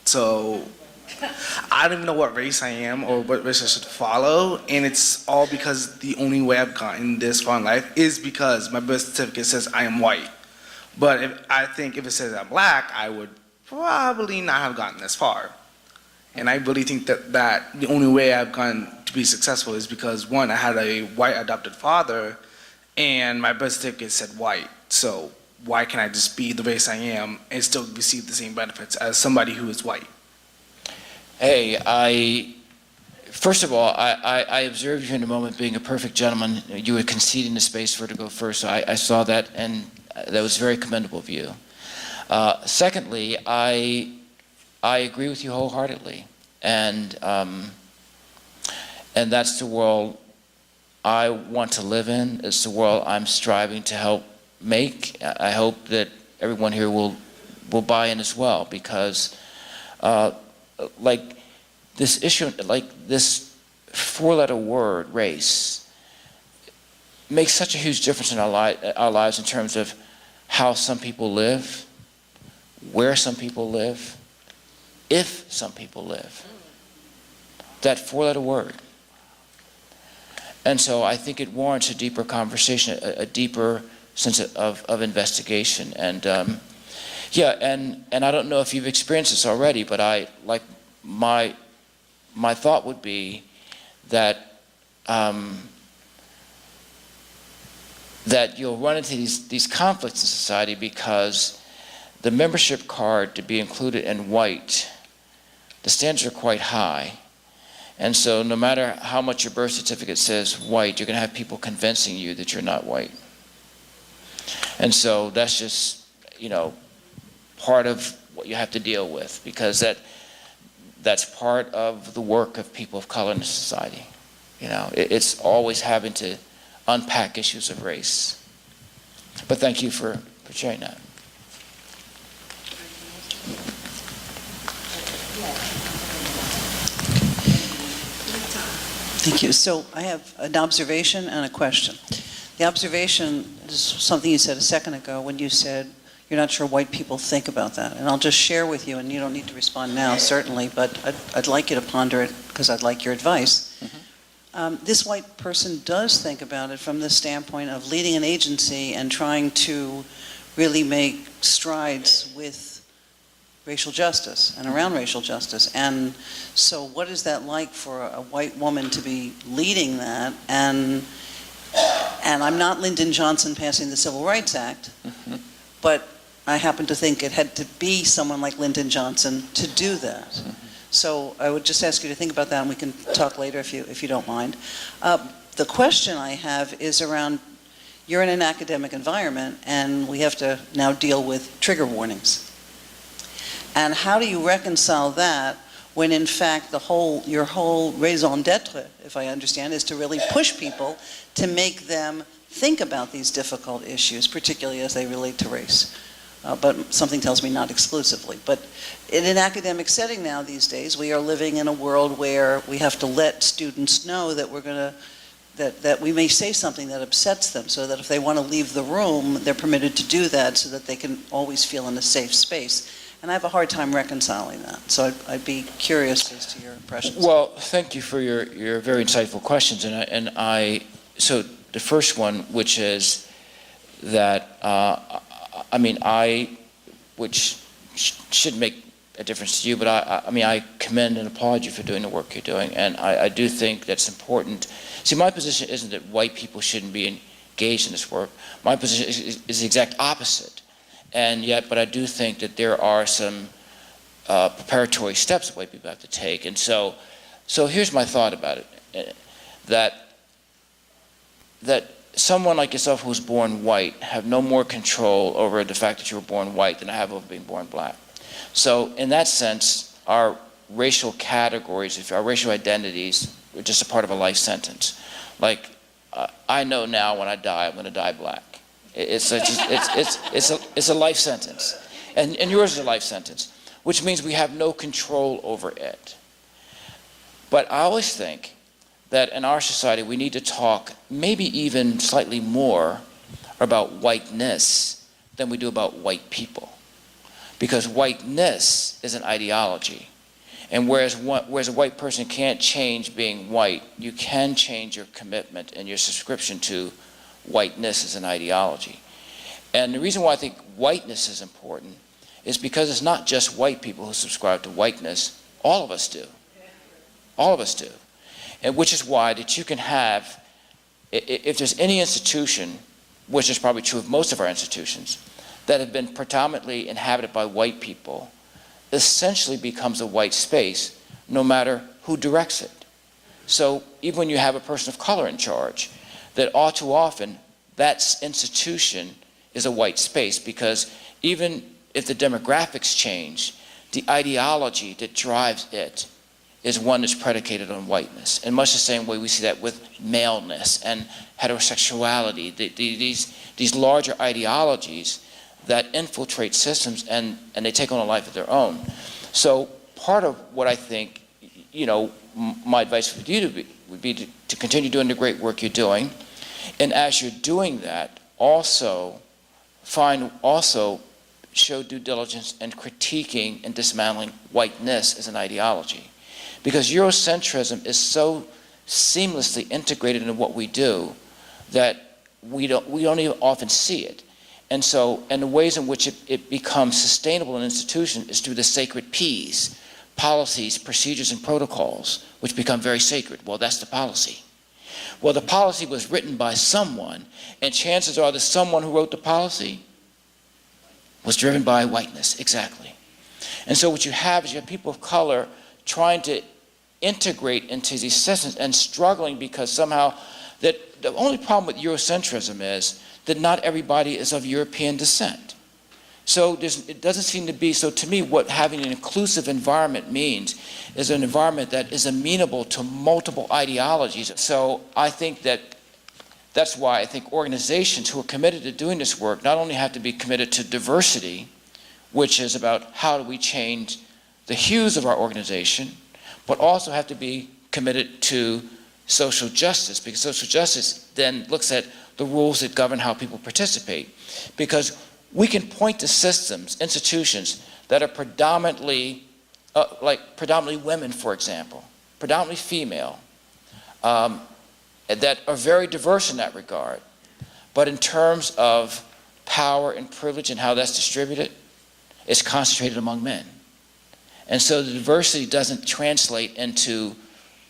So I don't even know what race I am or what race I should follow, and it's all because the only way I've gotten this far in life is because my birth certificate says I am white. But I think if it says I'm black, I would probably not have gotten this far. And I really think that the only way I've gotten to be successful is because, one, I had a white adopted father, and my birth certificate said white. So why can't I just be the race I am and still receive the same benefits as somebody who is white? Hey, first of all, I observed you in a moment being a perfect gentleman. You were conceding the space for her to go first, so I saw that, and that was very commendable of you. Secondly, I agree with you wholeheartedly, and that's the world I want to live in. It's the world I'm striving to help make. I hope that everyone here will buy in as well, because like this issue, like this four-letter word, race, makes such a huge difference in our lives in terms of how some people live, where some people live, if some people live. That four-letter word. And so I think it warrants a deeper conversation, a deeper sense of investigation. And yeah, and I don't know if you've experienced this already, but my thought would be that that you'll run into these conflicts in society, because the membership card to be included in white, the standards are quite high. And so no matter how much your birth certificate says white, you're going to have people convincing you that you're not white. And so that's just, part of what you have to deal with, because that's part of the work of people of color in the society. It's always having to unpack issues of race. But thank you for sharing that. Thank you. So I have an observation and a question. The observation is something you said a second ago when you said you're not sure white people think about that. And I'll just share with you, and you don't need to respond now, certainly, but I'd like you to ponder it because I'd like your advice. Mm-hmm. This white person does think about it from the standpoint of leading an agency and trying to really make strides with racial justice and around racial justice. And so what is that like for a white woman to be leading that? And I'm not Lyndon Johnson passing the Civil Rights Act, mm-hmm. but I happen to think it had to be someone like Lyndon Johnson to do that. Mm-hmm. So I would just ask you to think about that, and we can talk later if you don't mind. The question I have is around, you're in an academic environment, and we have to now deal with trigger warnings. And how do you reconcile that when in fact your whole raison d'etre, if I understand, is to really push people to make them think about these difficult issues, particularly as they relate to race? But something tells me not exclusively. But in an academic setting now these days, we are living in a world where we have to let students know that that we may say something that upsets them, so that if they want to leave the room, they're permitted to do that, so that they can always feel in a safe space. And I have a hard time reconciling that. So I'd be curious as to your impressions. Well, thank you for your very insightful questions. So the first one, which is that, which should make a difference to you, but I commend and applaud you for doing the work you're doing. And I do think that's important. See, my position isn't that white people shouldn't be engaged in this work. My position is the exact opposite. But I do think that there are some preparatory steps that white people have to take. And so here's my thought about it, that someone like yourself who's born white have no more control over the fact that you were born white than I have over being born black. So in that sense, our racial categories, our racial identities, are just a part of a life sentence. Like, I know now when I die, I'm going to die black. It's a life sentence, and yours is a life sentence, which means we have no control over it. But I always think that in our society we need to talk maybe even slightly more about whiteness than we do about white people, because whiteness is an ideology, and whereas a white person can't change being white, you can change your commitment and your subscription to whiteness as an ideology. And the reason why I think whiteness is important is because it's not just white people who subscribe to whiteness. All of us do. All of us do. And which is why that you can have, if there's any institution, which is probably true of most of our institutions, that have been predominantly inhabited by white people, essentially becomes a white space, no matter who directs it. So even when you have a person of color in charge, that all too often that institution is a white space, because even if the demographics change, the ideology that drives it is one that's predicated on whiteness. In much the same way we see that with maleness and heterosexuality, these larger ideologies that infiltrate systems and they take on a life of their own. So part of what I think, my advice for you would be to continue doing the great work you're doing. And as you're doing that, also show due diligence in critiquing and dismantling whiteness as an ideology. Because Eurocentrism is so seamlessly integrated into what we do that we don't even often see it. And so, and the ways in which it becomes sustainable in an institution is through the sacred P's, policies, procedures, and protocols, which become very sacred. Well, that's the policy. Well, the policy was written by someone, and chances are that someone who wrote the policy was driven by whiteness, exactly. And so what you have is you have people of color trying to integrate into these systems and struggling because somehow that the only problem with Eurocentrism is that not everybody is of European descent. So it doesn't seem to be, so to me what having an inclusive environment means is an environment that is amenable to multiple ideologies. So I think that's why I think organizations who are committed to doing this work not only have to be committed to diversity, which is about how do we change the hues of our organization, but also have to be committed to social justice, because social justice then looks at the rules that govern how people participate. Because we can point to systems, institutions that are predominantly, predominantly women, for example, predominantly female, that are very diverse in that regard. But in terms of power and privilege and how that's distributed, it's concentrated among men. And so the diversity doesn't translate into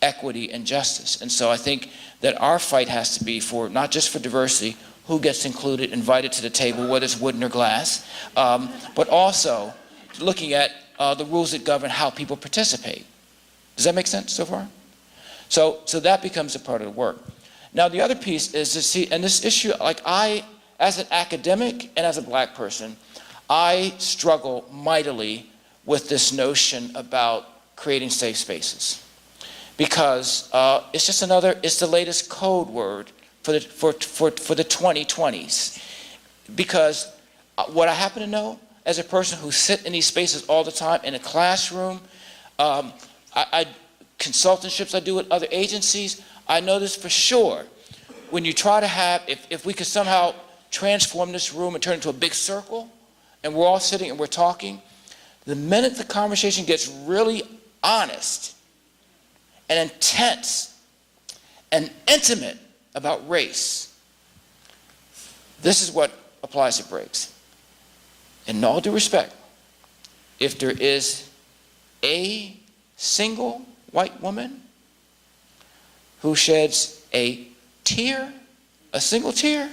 equity and justice. And so I think that our fight has to be for, not just for diversity, who gets included, invited to the table, whether it's wooden or glass, but also looking at the rules that govern how people participate. Does that make sense so far? So that becomes a part of the work. Now the other piece is to see, and this issue, like I, as an academic and as a black person, I struggle mightily with this notion about creating safe spaces. Because it's just it's the latest code word for the 2020s. Because what I happen to know, as a person who sits in these spaces all the time, in a classroom, consultantships I do with other agencies, I know this for sure. When you try to have, if we could somehow transform this room and turn it into a big circle, and we're all sitting and we're talking, the minute the conversation gets really honest and intense and intimate about race, this is what applies to breaks. In all due respect, if there is a single white woman who sheds a tear, a single tear,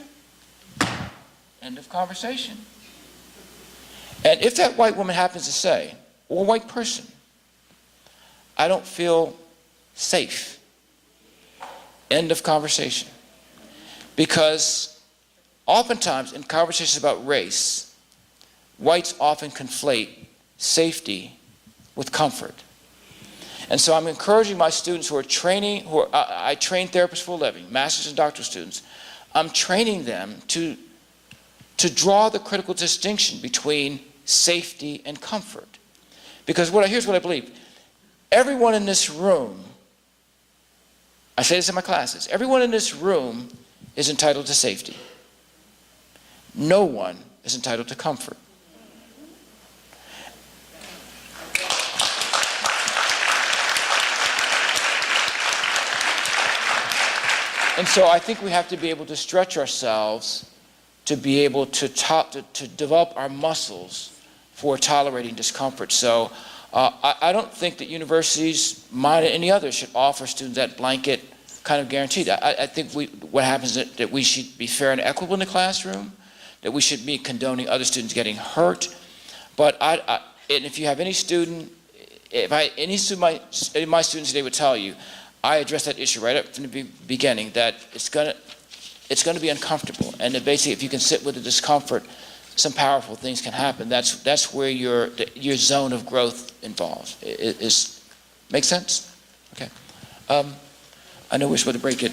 end of conversation. And if that white woman happens to say, or white person, I don't feel safe, end of conversation. Because oftentimes in conversations about race, whites often conflate safety with comfort. And so I'm encouraging my students who are training, I train therapists for a living, master's and doctoral students, I'm training them to draw the critical distinction between safety and comfort. Because here's what I believe. Everyone in this room, I say this in my classes, everyone in this room is entitled to safety. No one is entitled to comfort. And so I think we have to be able to stretch ourselves to be able to develop our muscles for tolerating discomfort. So I don't think that universities, mine and any others, should offer students that blanket kind of guarantee. I think what happens is that we should be fair and equitable in the classroom, that we should be condoning other students getting hurt. But and if you have any student, any of my students today would tell you, I address that issue right up from the beginning, that it's going to be uncomfortable, and that basically if you can sit with the discomfort, some powerful things can happen. That's where your zone of growth involves. Make sense? Okay. I know we're supposed to break it.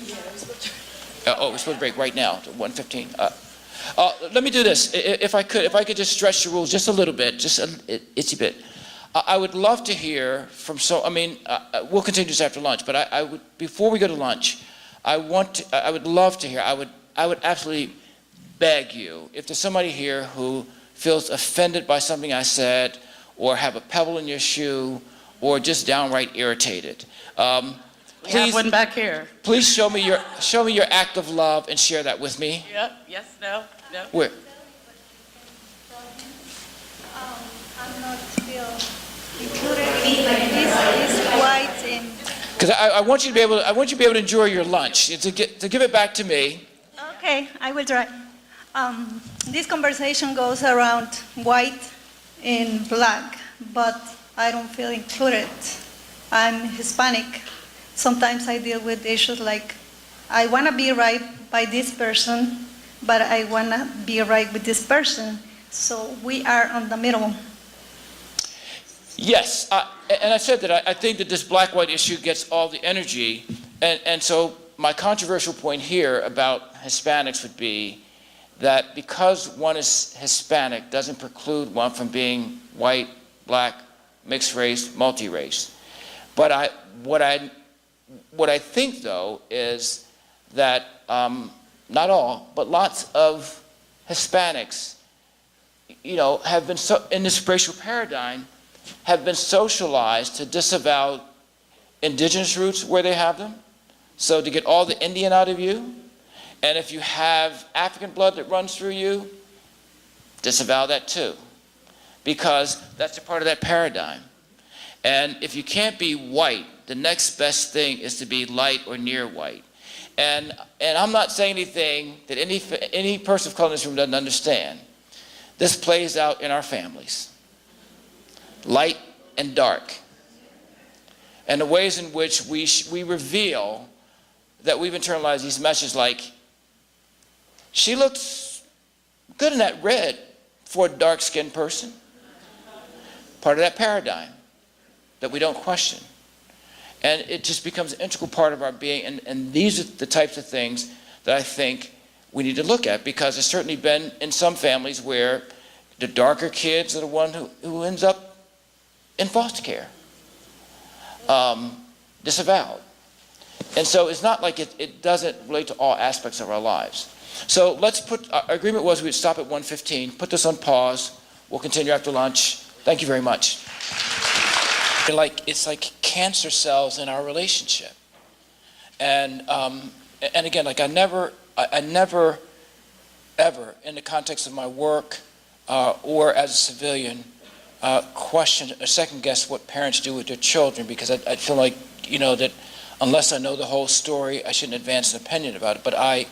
We're supposed to break right now to 1:15. Let me do this. If I could just stretch the rules just a little bit, just an itsy bit. I would love to hear from we'll continue this after lunch, but I would, before we go to lunch, I would love to hear, I would absolutely beg you, if there's somebody here who feels offended by something I said, or have a pebble in your shoe, or just downright irritated, We have one back here. please show me your act of love and share that with me. Yep, yes, no. Where? I'm not still included in this white in. Because I want you to be able to enjoy your lunch. To give it back to me. Okay, I will try. This conversation goes around white and black, but I don't feel included. I'm Hispanic. Sometimes I deal with issues like, I want to be right by this person, but I want to be right with this person. So we are on the middle. Yes, and I said that I think that this black-white issue gets all the energy, and so my controversial point here about Hispanics would be that because one is Hispanic doesn't preclude one from being white, black, mixed race, multi-race. But what I think, though, is that not all, but lots of Hispanics, have been in this racial paradigm, have been socialized to disavow indigenous roots where they have them. So to get all the Indian out of you, and if you have African blood that runs through you, disavow that too, because that's a part of that paradigm. And if you can't be white, the next best thing is to be light or near white. And I'm not saying anything that any person of color in this room doesn't understand. This plays out in our families. Light and dark. And the ways in which we reveal that we've internalized these messages like, she looks good in that red for a dark-skinned person. Part of that paradigm that we don't question. And it just becomes an integral part of our being. And these are the types of things that I think we need to look at, because there's certainly been in some families where the darker kids are the one who ends up in foster care, disavowed. And so it's not like it doesn't relate to all aspects of our lives. So let's our agreement was we'd stop at 1:15, put this on pause. We'll continue after lunch. Thank you very much. It's like cancer cells in our relationship. And again, like I never ever in the context of my work or as a civilian question or second guess what parents do with their children, because I feel like, that unless I know the whole story, I shouldn't advance an opinion about it. But I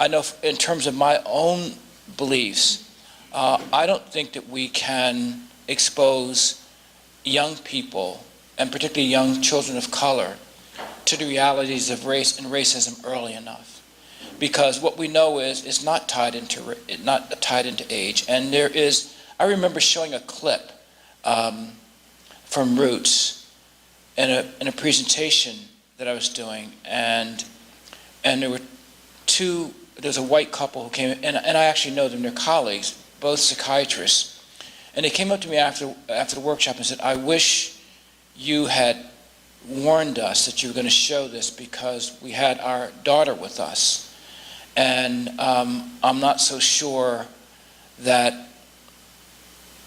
know in terms of my own beliefs, I don't think that we can expose young people, and particularly young children of color, to the realities of race and racism early enough. Because what we know is it's not tied into age. And I remember showing a clip from Roots in a presentation that I was doing, and there was a white couple who came, and I actually know them, they're colleagues, both psychiatrists, and they came up to me after the workshop and said, I wish you had warned us that you were going to show this, because we had our daughter with us, and I'm not so sure that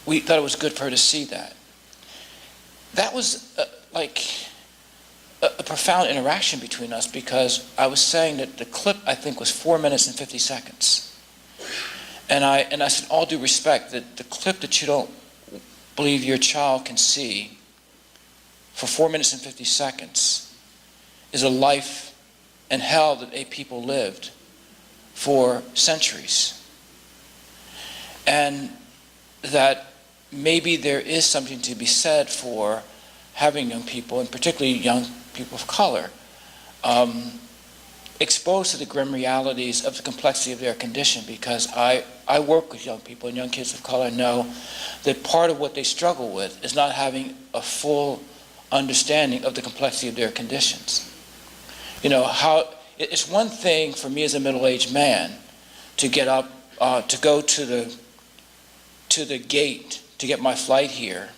we thought it was good for her to see that. That was a profound interaction between us, because I was saying that the clip, I think, was 4 minutes and 50 seconds. And I said, all due respect, that the clip that you don't believe your child can see for 4 minutes and 50 seconds is a life and hell that a people lived for centuries. And that maybe there is something to be said for having young people, and particularly young people of color, exposed to the grim realities of the complexity of their condition, because I work with young people and young kids of color, know that part of what they struggle with is not having a full understanding of the complexity of their conditions. You know, it's one thing for me as a middle-aged man to get up, to go to the gate to get my flight here,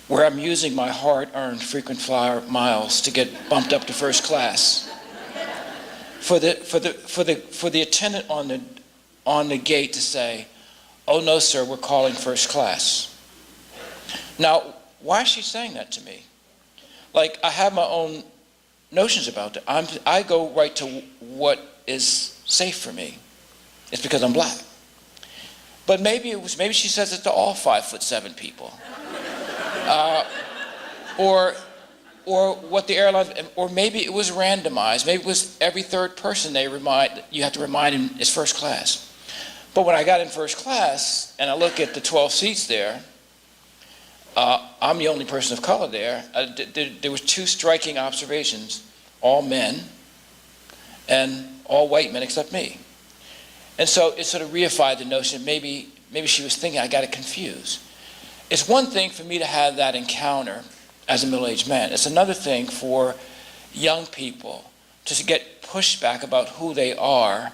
where I'm using my hard-earned frequent flyer miles to get bumped up to first class. For the attendant on the gate to say, "Oh no, sir, we're calling first class." Now, why is she saying that to me? Like, I have my own notions about that. I go right to what is safe for me. It's because I'm black. But maybe she says it to all 5'7" people. Or what the airline, or maybe it was randomized. Maybe it was every third person you have to remind him is first class. But when I got in first class and I look at the 12 seats there, I'm the only person of color there. There was two striking observations: all men and all white men except me. And so it sort of reified the notion maybe she was thinking I got it confused. It's one thing for me to have that encounter as a middle-aged man. It's another thing for young people to get pushback about who they are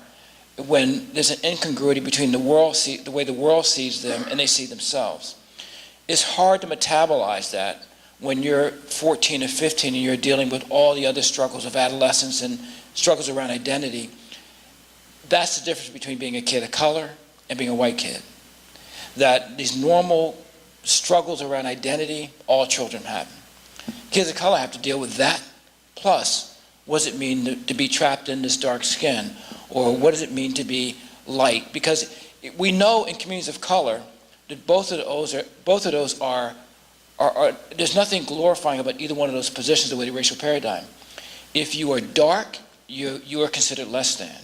when there's an incongruity between the way the world sees them and they see themselves. It's hard to metabolize that when you're 14 or 15 and you're dealing with all the other struggles of adolescence and struggles around identity. That's the difference between being a kid of color and being a white kid. That these normal struggles around identity, all children have. Kids of color have to deal with that. Plus, what does it mean to be trapped in this dark skin? Or what does it mean to be light? Because we know in communities of color that both of those are there's nothing glorifying about either one of those positions of the racial paradigm. If you are dark, you are considered less than.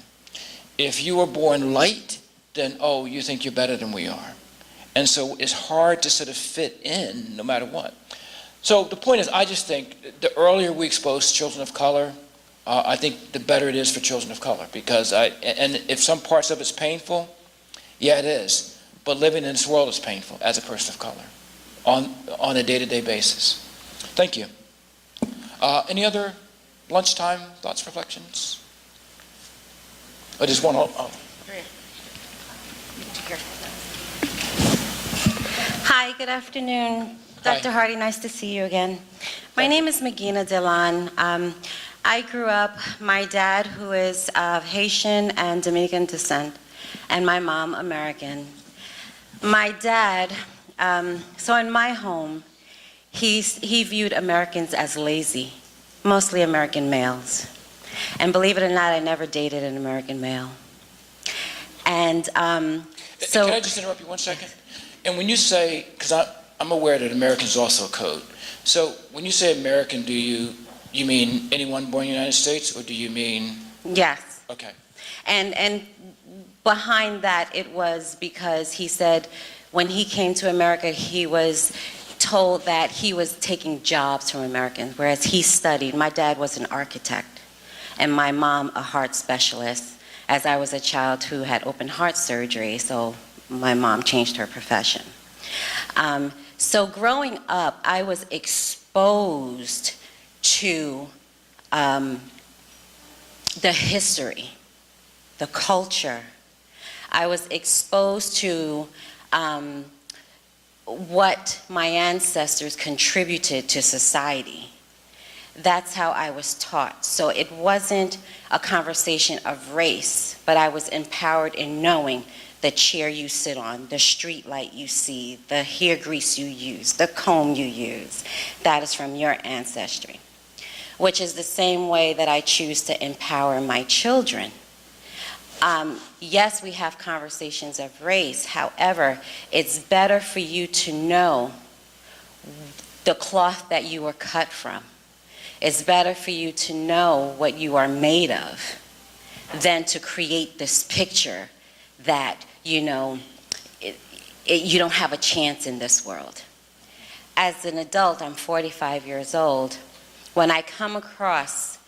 If you are born light, then, you think you're better than we are. And so it's hard to sort of fit in no matter what. So the point is, I just think the earlier we expose children of color, I think the better it is for children of color. Because and if some parts of it's painful, yeah, it is. But living in this world is painful as a person of color on a day-to-day basis. Thank you. Any other lunchtime thoughts, reflections? Or just one? Hi, good afternoon. Hi. Dr. Hardy, nice to see you again. My name is Magina Delan. I grew up, my dad, who is of Haitian and Dominican descent, and my mom, American. My dad, so in my home, he viewed Americans as lazy, mostly American males. And believe it or not, I never dated an American male. And so... Can I just interrupt you 1 second? And when you say, because I'm aware that American is also a code. So when you say American, do you mean anyone born in the United States, or do you mean? Yes. Okay. And behind that, it was because he said when he came to America, he was told that he was taking jobs from Americans, whereas he studied. My dad was an architect, and my mom a heart specialist, as I was a child who had open heart surgery, so my mom changed her profession. So growing up, I was exposed to the history, the culture. I was exposed to what my ancestors contributed to society. That's how I was taught. So it wasn't a conversation of race, but I was empowered in knowing the chair you sit on, the street light you see, the hair grease you use, the comb you use. That is from your ancestry, which is the same way that I choose to empower my children. Yes, we have conversations of race. However, it's better for you to know the cloth that you were cut from. It's better for you to know what you are made of than to create this picture that, you don't have a chance in this world. As an adult, I'm 45 years old. When I come across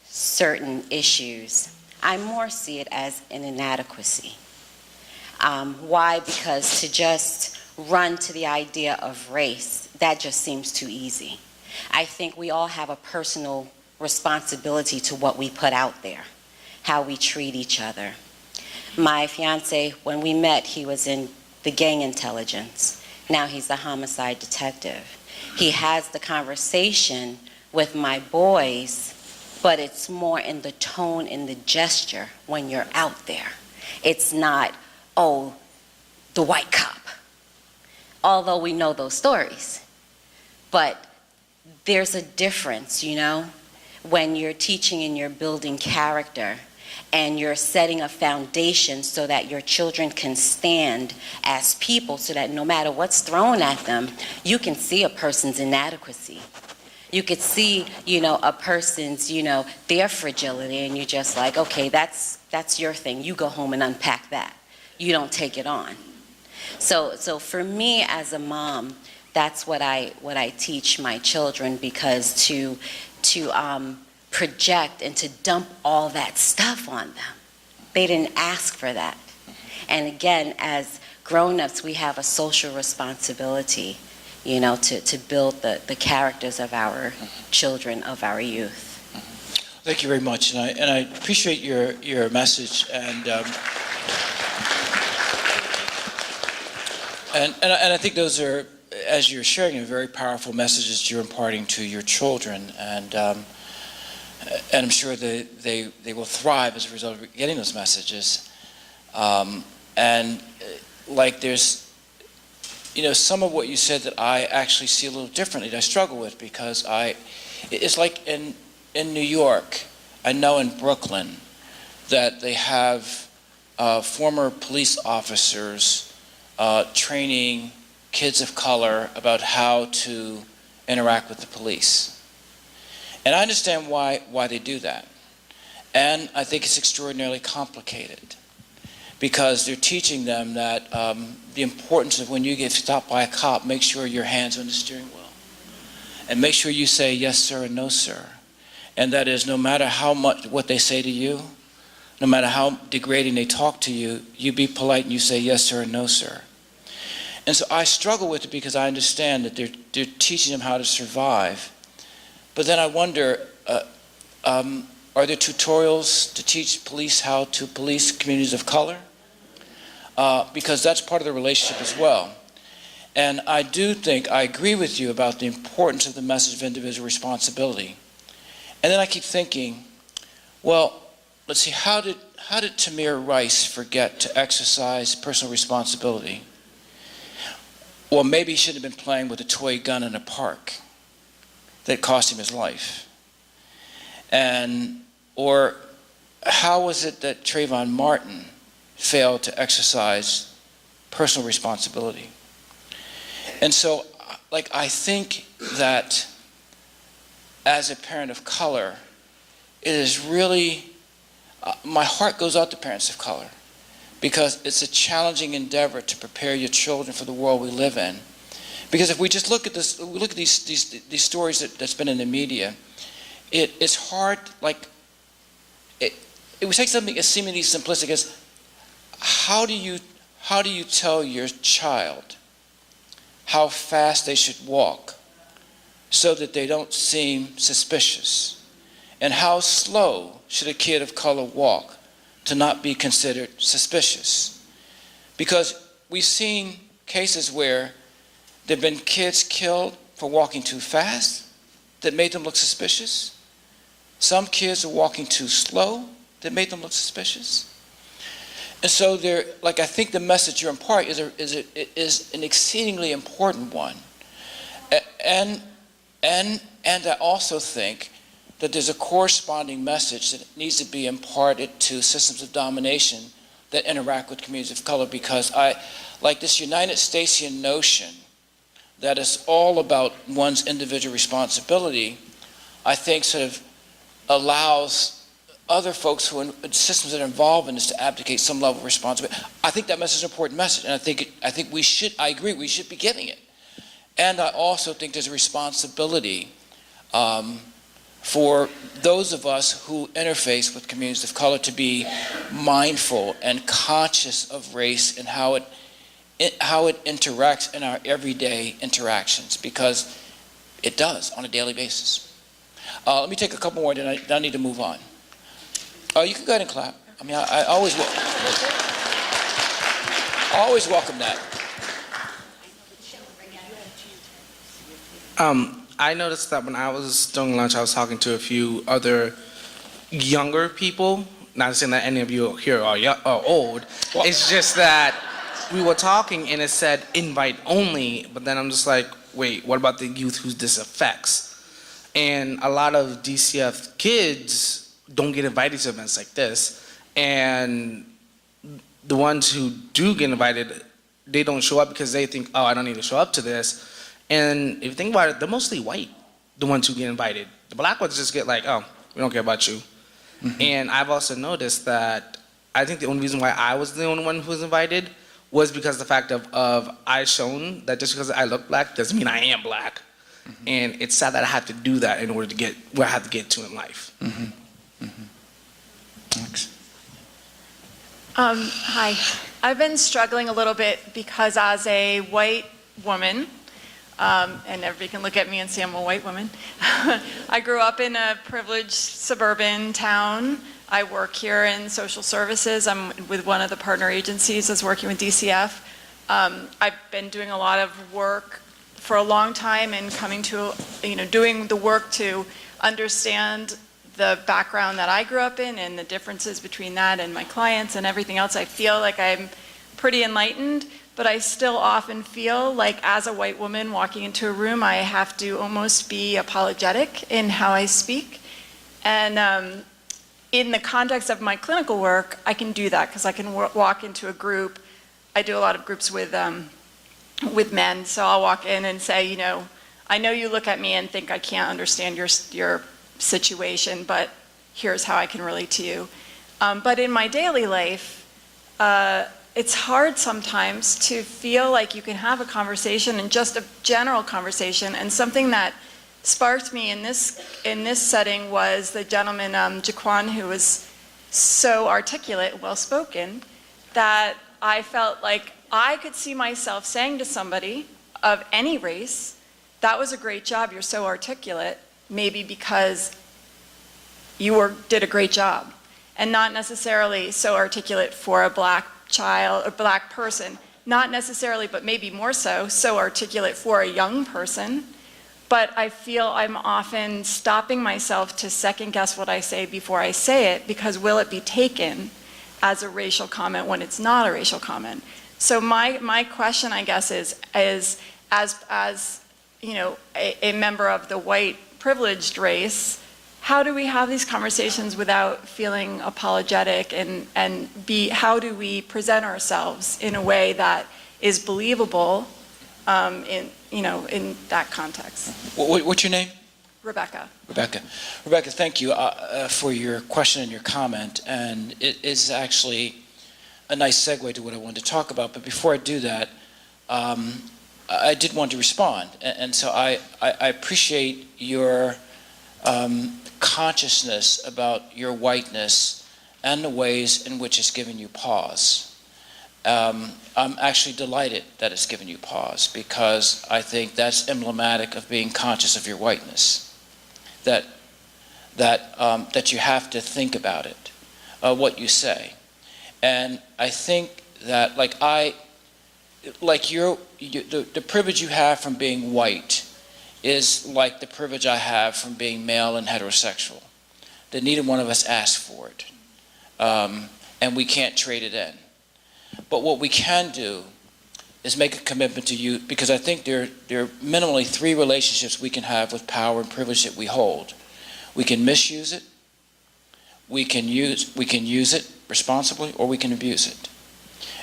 certain issues, I more see it as an inadequacy. Why? Because to just run to the idea of race, that just seems too easy. I think we all have a personal responsibility to what we put out there, how we treat each other. My fiance, when we met, he was in the gang intelligence. Now he's the homicide detective. He has the conversation with my boys, but it's more in the tone, in the gesture when you're out there. It's not, oh, the white cop. Although we know those stories. But there's a difference, you know, when you're teaching and you're building character and you're setting a foundation so that your children can stand as people, so that no matter what's thrown at them, you can see a person's inadequacy. You could see, you know, a person's, you know, their fragility, and you're just like, okay, that's your thing. You go home and unpack that. You don't take it on. So for me as a mom, that's what I teach my children, because to project and to dump all that stuff on them. They didn't ask for that. And again, as grown-ups, we have a social responsibility, you know, to build the characters of our children, of our youth. Thank you very much, and I appreciate your message, and I think those are, as you're sharing, very powerful messages you're imparting to your children, and I'm sure they will thrive as a result of getting those messages. And like there's, you know, some of what you said that I actually see a little differently, that I struggle with, because it's like in New York, I know in Brooklyn, that they have former police officers training kids of color about how to interact with the police. And I understand why they do that. And I think it's extraordinarily complicated, because they're teaching them that the importance of when you get stopped by a cop, make sure your hands are on the steering wheel. And make sure you say yes, sir, and no, sir. And that is, no matter how much what they say to you, no matter how degrading they talk to you, you be polite and you say yes, sir, and no, sir. And so I struggle with it, because I understand that they're teaching them how to survive. But then I wonder, are there tutorials to teach police how to police communities of color? Because that's part of the relationship as well. And I do think, I agree with you about the importance of the message of individual responsibility. And then I keep thinking, well, let's see, how did Tamir Rice forget to exercise personal responsibility? Well, maybe he shouldn't have been playing with a toy gun in a park that cost him his life. Or how was it that Trayvon Martin failed to exercise personal responsibility? And so, like, I think that as a parent of color, it is really, my heart goes out to parents of color, because it's a challenging endeavor to prepare your children for the world we live in. Because if we just look at this, we look at these stories that's been in the media, it's hard, like, it would take something as seemingly simplistic as, how do you tell your child how fast they should walk so that they don't seem suspicious? And how slow should a kid of color walk to not be considered suspicious? Because we've seen cases where there have been kids killed for walking too fast that made them look suspicious. Some kids are walking too slow that made them look suspicious. And so I think the message you're imparting is an exceedingly important one. And I also think that there's a corresponding message that needs to be imparted to systems of domination that interact with communities of color, because like this United Statesian notion that is all about one's individual responsibility, I think sort of allows other folks who are in systems that are involved in this to abdicate some level of responsibility. I think that message is an important message, and I think we should, I agree, we should be giving it. And I also think there's a responsibility for those of us who interface with communities of color to be mindful and conscious of race and how it interacts in our everyday interactions, because it does on a daily basis. Let me take a couple more, then I need to move on. You can go ahead and clap. I mean, I always welcome that. I noticed that when I was doing lunch, I was talking to a few other younger people. Not saying that any of you here are old. Well, it's just that we were talking and it said invite only, but then I'm just like, wait, what about the youth who this affects? And a lot of DCF kids don't get invited to events like this. And the ones who do get invited, they don't show up because they think, oh, I don't need to show up to this. And if you think about it, they're mostly white, the ones who get invited. The black ones just get like, oh, we don't care about you. Mm-hmm. And I've also noticed that I think the only reason why I was the only one who was invited was because the fact of I shown that just because I look black doesn't mean I am black. Mm-hmm. And it's sad that I have to do that in order to get where I have to get to in life. Mm-hmm. Mm-hmm. Thanks. Hi. I've been struggling a little bit because as a white woman, and everybody can look at me and say I'm a white woman. I grew up in a privileged suburban town. I work here in social services. I'm with one of the partner agencies that's working with DCF. I've been doing a lot of work for a long time and coming to, doing the work to understand the background that I grew up in and the differences between that and my clients and everything else. I feel like I'm pretty enlightened, but I still often feel like as a white woman walking into a room, I have to almost be apologetic in how I speak. And in the context of my clinical work, I can do that because I can walk into a group. I do a lot of groups with men, so I'll walk in and say, I know you look at me and think I can't understand your situation, but here's how I can relate to you. But in my daily life, it's hard sometimes to feel like you can have a conversation and just a general conversation. And something that sparked me in this setting was the gentleman, Jaquan, who was so articulate, well-spoken, that I felt like I could see myself saying to somebody of any race, that was a great job, you're so articulate, maybe because you did a great job. And not necessarily so articulate for a black child, a black person, not necessarily, but maybe more so articulate for a young person. But I feel I'm often stopping myself to second guess what I say before I say it, because will it be taken as a racial comment when it's not a racial comment? So my question, I guess, is as a member of the white privileged race, how do we have these conversations without feeling apologetic, and how do we present ourselves in a way that is believable in that context? What's your name? Rebecca. Rebecca, thank you for your question and your comment, and it is actually a nice segue to what I wanted to talk about. But before I do that, I did want to respond, and so I appreciate your consciousness about your whiteness and the ways in which it's given you pause. I'm actually delighted that it's given you pause, because I think that's emblematic of being conscious of your whiteness. That you have to think about it, what you say, and I think that the privilege you have from being white is like the privilege I have from being male and heterosexual. That neither one of us asked for it, and we can't trade it in. But what we can do is make a commitment to you, because I think there are minimally 3 relationships we can have with power and privilege that we hold. We can misuse it, we can use it responsibly, or we can abuse it.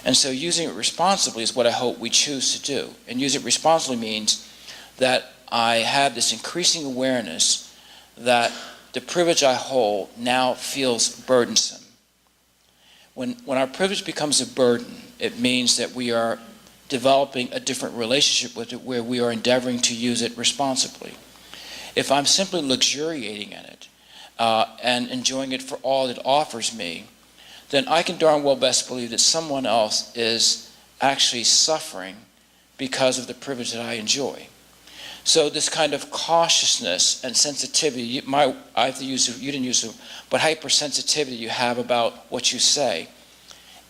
And so using it responsibly is what I hope we choose to do. And use it responsibly means that I have this increasing awareness that the privilege I hold now feels burdensome. When our privilege becomes a burden, it means that we are developing a different relationship with it, where we are endeavoring to use it responsibly. If I'm simply luxuriating in it and enjoying it for all it offers me, then I can darn well best believe that someone else is actually suffering because of the privilege that I enjoy. So this kind of cautiousness and sensitivity, I have to use it, you didn't use it, but hypersensitivity you have about what you say,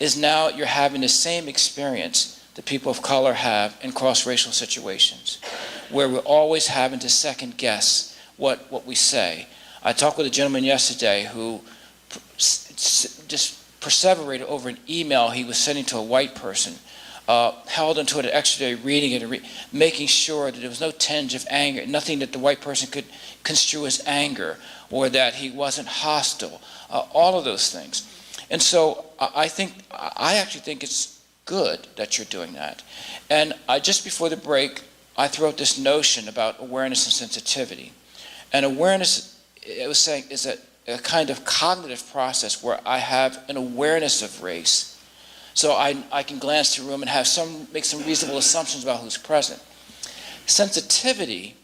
is now you're having the same experience that people of color have in cross-racial situations, where we're always having to second guess what we say. I talked with a gentleman yesterday who just perseverated over an email he was sending to a white person, held onto it an extra day, reading it and making sure that there was no tinge of anger, nothing that the white person could construe as anger, or that he wasn't hostile, all of those things. And so I actually think it's good that you're doing that. And just before the break, I threw out this notion about awareness and sensitivity. And awareness, it was saying, is a kind of cognitive process where I have an awareness of race. So I can glance through a room and make some reasonable assumptions about who's present. Sensitivity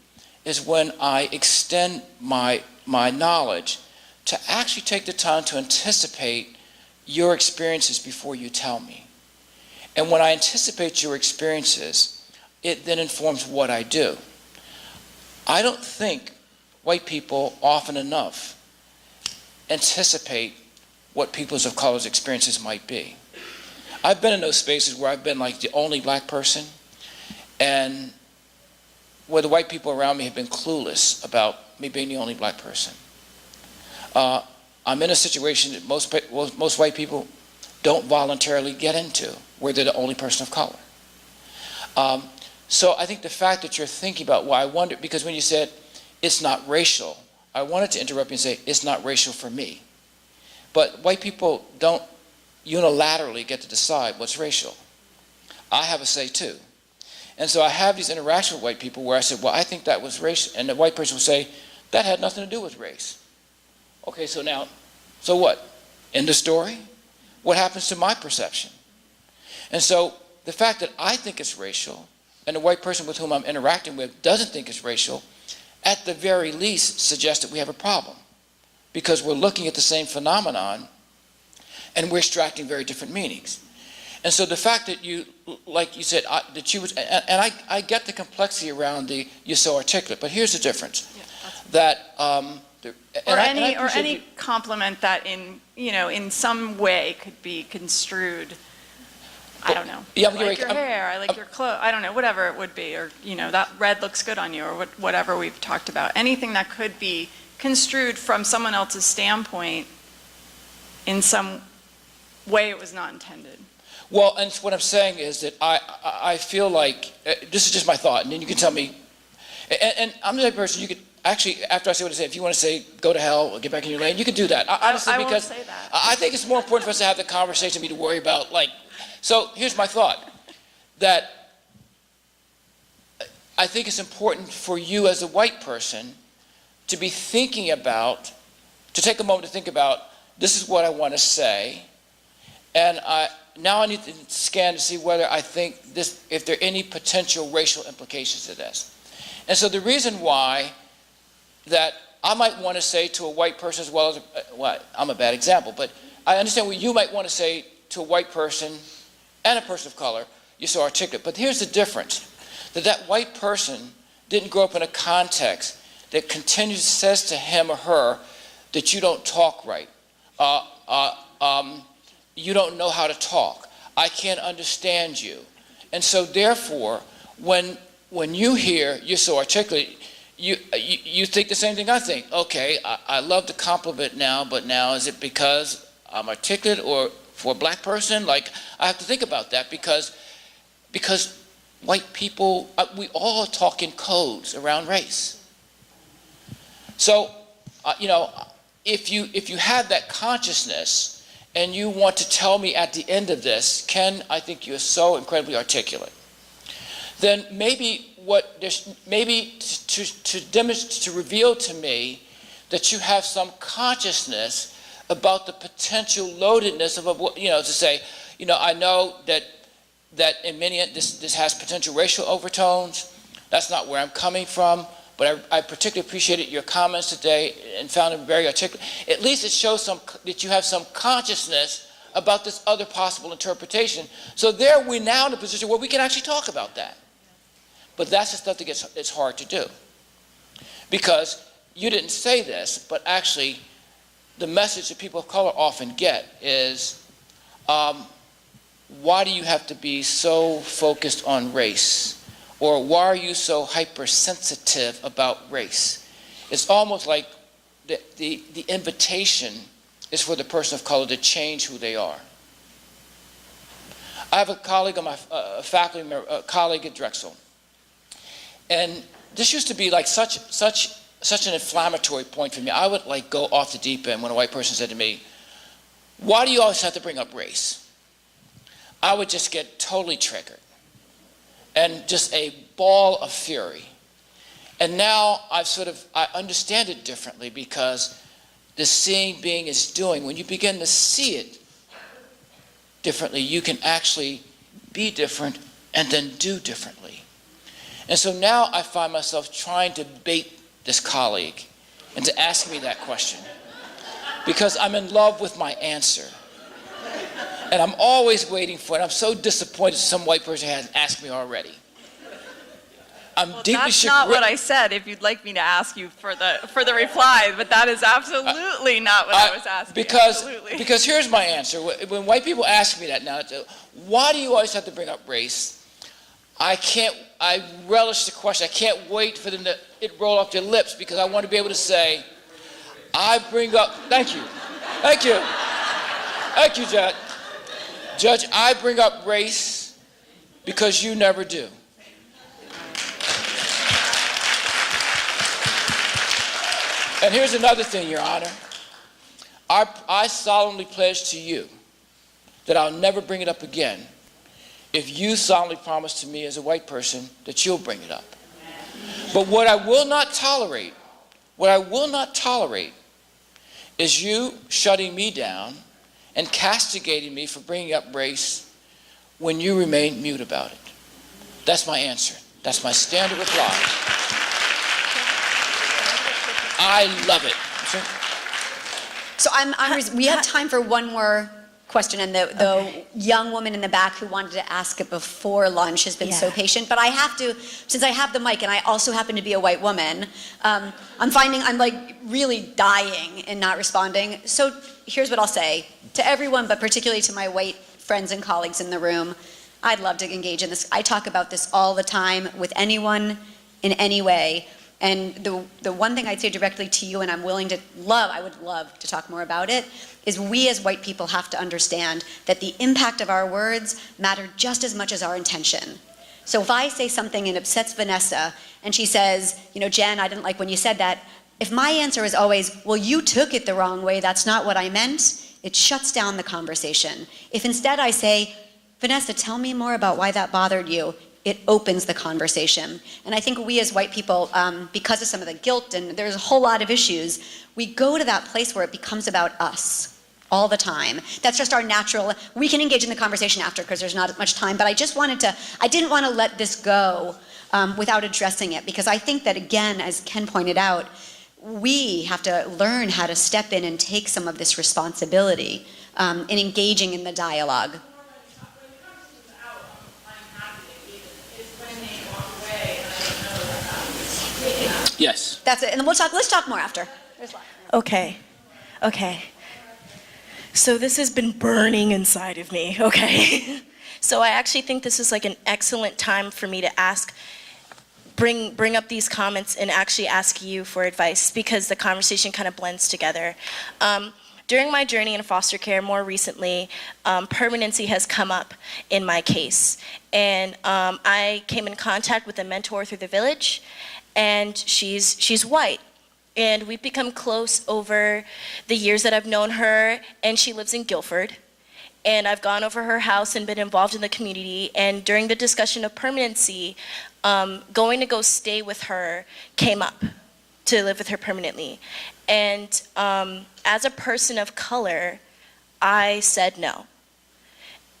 is when I extend my knowledge to actually take the time to anticipate your experiences before you tell me. And when I anticipate your experiences, it then informs what I do. I don't think white people often enough anticipate what peoples of color's experiences might be. I've been in those spaces where I've been like the only black person, and where the white people around me have been clueless about me being the only black person. I'm in a situation that most white people don't voluntarily get into, where they're the only person of color. So I think the fact that you're thinking about why I wonder, because when you said it's not racial, I wanted to interrupt you and say it's not racial for me. But white people don't unilaterally get to decide what's racial. I have a say too. And so I have these interactions with white people where I said, well, I think that was racial. And the white person will say, that had nothing to do with race. Okay, so what? End of story? What happens to my perception? And so the fact that I think it's racial and the white person with whom I'm interacting with doesn't think it's racial, at the very least suggests that we have a problem, because we're looking at the same phenomenon and we're extracting very different meanings. And so the fact that you, like you said, that you would, and I get the complexity around you're so articulate, but here's the difference. Yeah, That, any compliment that in some way could be construed, I don't know. Yeah, I like your hair, I like your clothes, I don't know, whatever it would be, or that red looks good on you, or whatever we've talked about. Anything that could be construed from someone else's standpoint in some way it was not intended. Well, and what I'm saying is that I feel like, this is just my thought, and then you can tell me, and I'm the type of person, you could actually, after I say what I say, if you want to say, go to hell, or get back in your lane, you can do that. Honestly, I because won't say that. I think it's more important for us to have the conversation than me to worry about, so here's my thought, that I think it's important for you as a white person to be thinking about, to take a moment to think about, this is what I want to say, and now I need to scan to see whether I think if there are any potential racial implications to this. And so the reason why that I might want to say to a white person as well as, I'm a bad example, but I understand what you might want to say to a white person and a person of color, you're so articulate. But here's the difference, that white person didn't grow up in a context that continues says to him or her that you don't talk right. You don't know how to talk. I can't understand you. And so therefore, when you hear you're so articulate, you think the same thing I think. Okay, I love the compliment now, but now is it because I'm articulate, or for a black person? I have to think about that because white people, we all talk in codes around race. So, if you have that consciousness and you want to tell me at the end of this, Ken, I think you're so incredibly articulate, then maybe to reveal to me that you have some consciousness about the potential loadedness of to say, I know that in many this has potential racial overtones. That's not where I'm coming from, but I particularly appreciated your comments today and found them very articulate. At least it shows that you have some consciousness about this other possible interpretation. So there we're now in a position where we can actually talk about that. But that's the stuff that it's hard to do. Because you didn't say this, but actually the message that people of color often get is, why do you have to be so focused on race? Or why are you so hypersensitive about race? It's almost like the invitation is for the person of color to change who they are. I have a colleague on my faculty member, a colleague at Drexel, and this used to be like such an inflammatory point for me. I would like go off the deep end when a white person said to me, "Why do you always have to bring up race?" I would just get totally triggered and just a ball of fury. And now I understand it differently, because the seeing, being is doing. When you begin to see it differently, you can actually be different and then do differently. And so now I find myself trying to bait this colleague into asking me that question, because I'm in love with my answer. And I'm always waiting for it. I'm so disappointed some white person hasn't asked me already. I'm deeply That's not what I said, if you'd like me to ask you for the reply, but that is absolutely not what I was asking. Because here's my answer. When white people ask me that now, why do you always have to bring up race? I relish the question. I can't wait for them to roll off their lips, because I want to be able to say, thank you, Judge. Judge, I bring up race because you never do. And here's another thing, Your Honor. I solemnly pledge to you that I'll never bring it up again if you solemnly promise to me as a white person that you'll bring it up. But what I will not tolerate is you shutting me down and castigating me for bringing up race when you remain mute about it. That's my answer. That's my standard reply. I love it. So we have time for one more question, and the young woman in the back who wanted to ask it before lunch has been so patient, but I have to, since I have the mic and I also happen to be a white woman, I'm finding I'm like really dying and not responding. So here's what I'll say to everyone, but particularly to my white friends and colleagues in the room. I'd love to engage in this. I talk about this all the time with anyone in any way. And the one thing I'd say directly to you, and I would love to talk more about it, is we as white people have to understand that the impact of our words matter just as much as our intention. So if I say something and upsets Vanessa, and she says, Jen, I didn't like when you said that, if my answer is always, well, you took it the wrong way, that's not what I meant, it shuts down the conversation. If instead I say, Vanessa, tell me more about why that bothered you, it opens the conversation. And I think we as white people, because of some of the guilt, and there's a whole lot of issues, we go to that place where it becomes about us all the time. That's just our natural, we can engage in the conversation after because there's not much time, but I didn't want to let this go without addressing it, because I think that, again, as Ken pointed out, we have to learn how to step in and take some of this responsibility in engaging in the dialogue. Yes. That's it, and then let's talk more after. Okay. So this has been burning inside of me, okay? So I actually think this is like an excellent time for me to bring up these comments and actually ask you for advice, because the conversation kind of blends together. During my journey in foster care, more recently, permanency has come up in my case. And I came in contact with a mentor through the village, and she's white. And we've become close over the years that I've known her, and she lives in Guilford. And I've gone over her house and been involved in the community, and during the discussion of permanency, going to go stay with her came up, to live with her permanently. And as a person of color, I said no.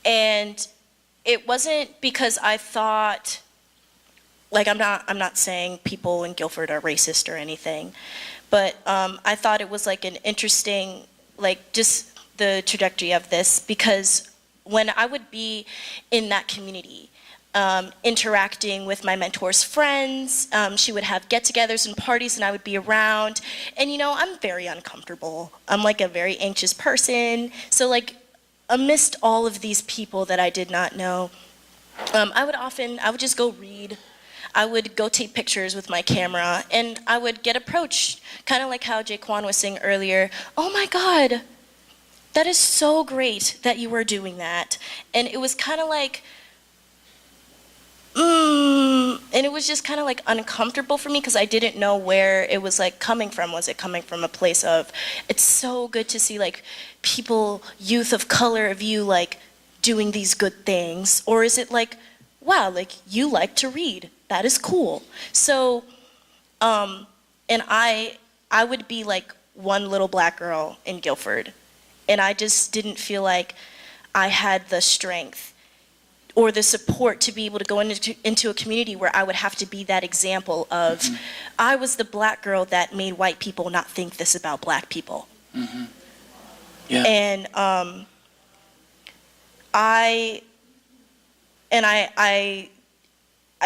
And it wasn't because I thought like I'm not saying people in Guilford are racist or anything, but I thought it was like an interesting, like just the trajectory of this, because when I would be in that community, interacting with my mentor's friends, she would have get-togethers and parties and I would be around, and I'm very uncomfortable. I'm like a very anxious person, so like amidst all of these people that I did not know, I would just go read. I would go take pictures with my camera, and I would get approached, kind of like how Jaquan was saying earlier, oh my God, that is so great that you were doing that. And it was kind of like, and it was just kind of like uncomfortable for me because I didn't know where it was like coming from. Was it coming from a place of, it's so good to see like people, youth of color of you like doing these good things? Or is it like, wow, like you like to read, that is cool. So, and I would be like one little black girl in Guilford, and I just didn't feel like I had the strength or the support to be able to go into a community where I would have to be that example of, I was the black girl that made white people not think this about black people. Mm-hmm. Yeah. And I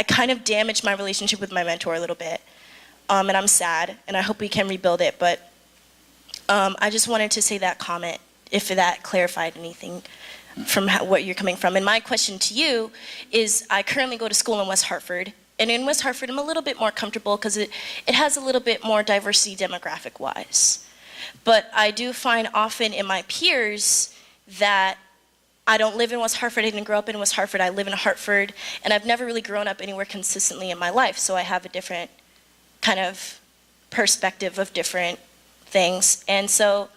kind of damaged my relationship with my mentor a little bit, and I'm sad, and I hope we can rebuild it. But I just wanted to say that comment, if that clarified anything from what you're coming from. And my question to you is, I currently go to school in West Hartford, and in West Hartford I'm a little bit more comfortable because it has a little bit more diversity demographic-wise. But I do find often in my peers that I don't live in West Hartford, I didn't grow up in West Hartford, I live in Hartford, and I've never really grown up anywhere consistently in my life, so I have a different kind of perspective of different things. And so,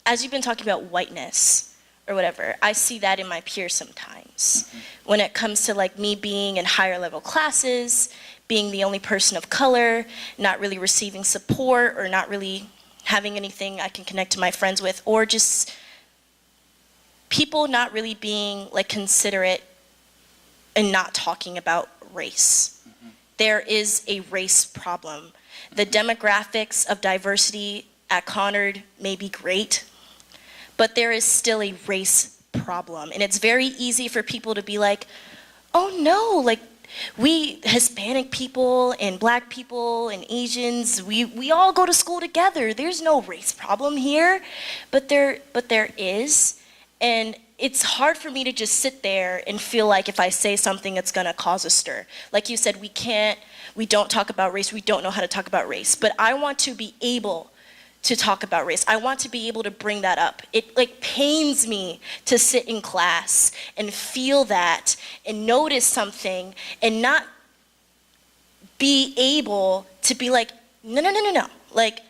as you've been talking about whiteness or whatever, I see that in my peers sometimes. When it comes to like me being in higher level classes, being the only person of color, not really receiving support or not really having anything I can connect to my friends with, or just people not really being like considerate and not talking about race. There is a race problem. The demographics of diversity at Conard may be great, but there is still a race problem. And it's very easy for people to be like, oh no, like we Hispanic people and black people and Asians, we all go to school together. There's no race problem here, but there is. And it's hard for me to just sit there and feel like if I say something, it's gonna cause a stir. Like you said, we don't talk about race, we don't know how to talk about race. But I want to be able to talk about race. I want to be able to bring that up. It like pains me to sit in class and feel that and notice something and not be able to be like, no. Like,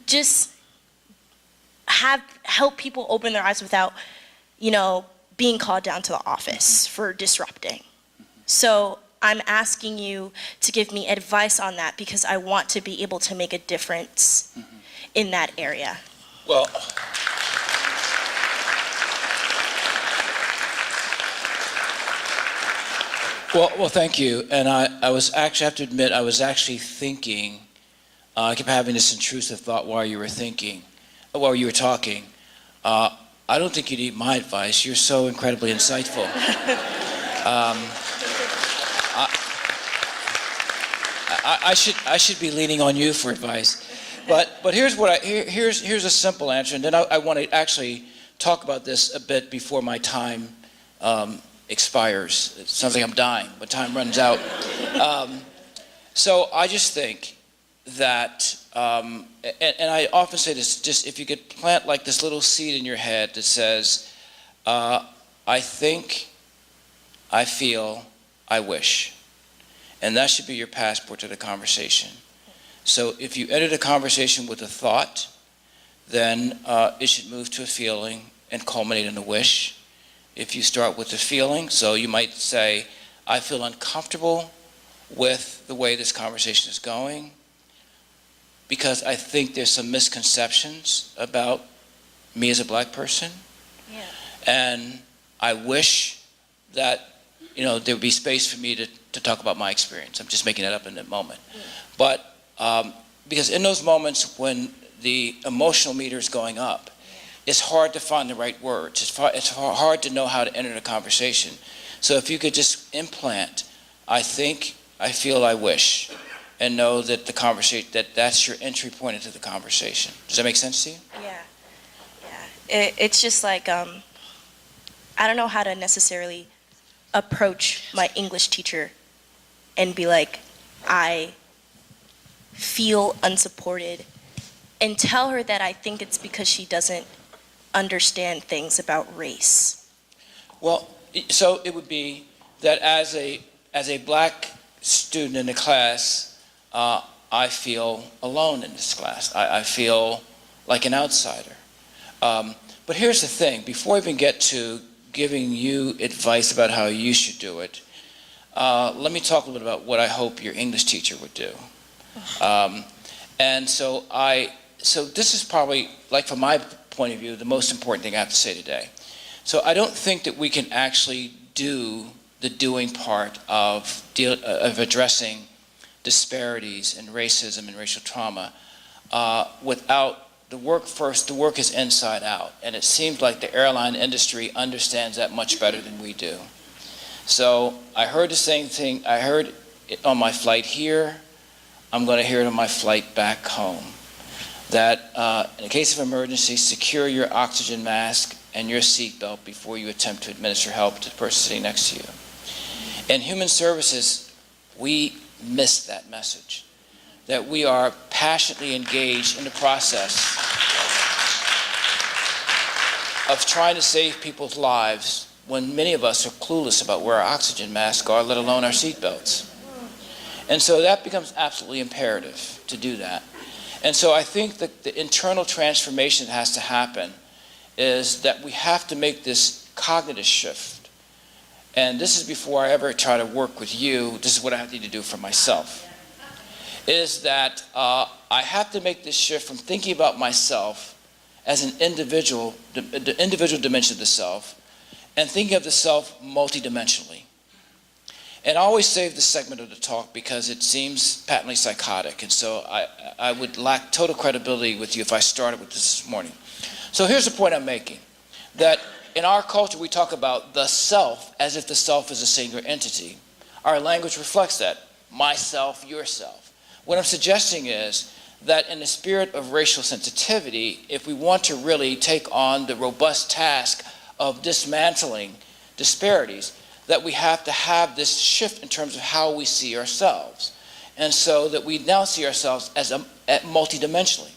just help people open their eyes without, being called down to the office for disrupting. So I'm asking you to give me advice on that because I want to be able to make a difference in that area. Well, thank you. And I have to admit, I was actually thinking, I kept having this intrusive thought while you were talking. I don't think you need my advice. You're so incredibly insightful. I should be leaning on you for advice. But here's a simple answer, and then I want to actually talk about this a bit before my time expires. It sounds like I'm dying, but time runs out. So I just think that, and I often say this, just if you could plant like this little seed in your head that says, I think, I feel, I wish. And that should be your passport to the conversation. So if you enter the conversation with a thought, then it should move to a feeling and culminate in a wish. If you start with the feeling, so you might say, I feel uncomfortable with the way this conversation is going because I think there's some misconceptions about me as a black person. Yeah. And I wish that, there would be space for me to talk about my experience. I'm just making that up in that moment. But because in those moments when the emotional meter is going up, it's hard to find the right words. It's hard to know how to enter the conversation. So if you could just implant, I think, I feel, I wish, and know that the conversation, that's your entry point into the conversation. Does that make sense to you? Yeah. It's just like, I don't know how to necessarily approach my English teacher and be like, I feel unsupported, and tell her that I think it's because she doesn't understand things about race. Well, so it would be that as a black student in the class, I feel alone in this class. I feel like an outsider. But here's the thing, before I even get to giving you advice about how you should do it, let me talk a little bit about what I hope your English teacher would do. And so this is probably, like from my point of view, the most important thing I have to say today. So I don't think that we can actually do the doing part of addressing disparities and racism and racial trauma without the work first. The work is inside out, and it seems like the airline industry understands that much better than we do. So I heard the same thing. I heard it on my flight here. I'm going to hear it on my flight back home. That in a case of emergency, secure your oxygen mask and your seatbelt before you attempt to administer help to the person sitting next to you. In human services, we miss that message. That we are passionately engaged in the process of trying to save people's lives when many of us are clueless about where our oxygen masks are, let alone our seatbelts. And so that becomes absolutely imperative to do that. And so I think that the internal transformation that has to happen is that we have to make this cognitive shift. And this is before I ever try to work with you. This is what I need to do for myself. Is that I have to make this shift from thinking about myself as an individual, the individual dimension of the self, and thinking of the self multidimensionally. And I always save this segment of the talk because it seems patently psychotic, and so I would lack total credibility with you if I started with this morning. So here's the point I'm making, that in our culture we talk about the self as if the self is a singular entity. Our language reflects that, myself, yourself. What I'm suggesting is that in the spirit of racial sensitivity, if we want to really take on the robust task of dismantling disparities, that we have to have this shift in terms of how we see ourselves. And so that we now see ourselves as multidimensionally.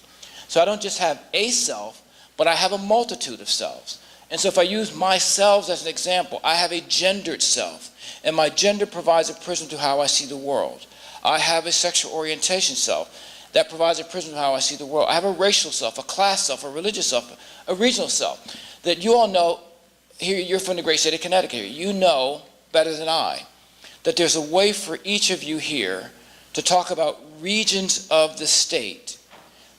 So I don't just have a self, but I have a multitude of selves. And so if I use myself as an example, I have a gendered self, and my gender provides a prism to how I see the world. I have a sexual orientation self that provides a prism to how I see the world. I have a racial self, a class self, a religious self, a regional self that you all know. Here, you're from the great state of Connecticut. You know better than I that there's a way for each of you here to talk about regions of the state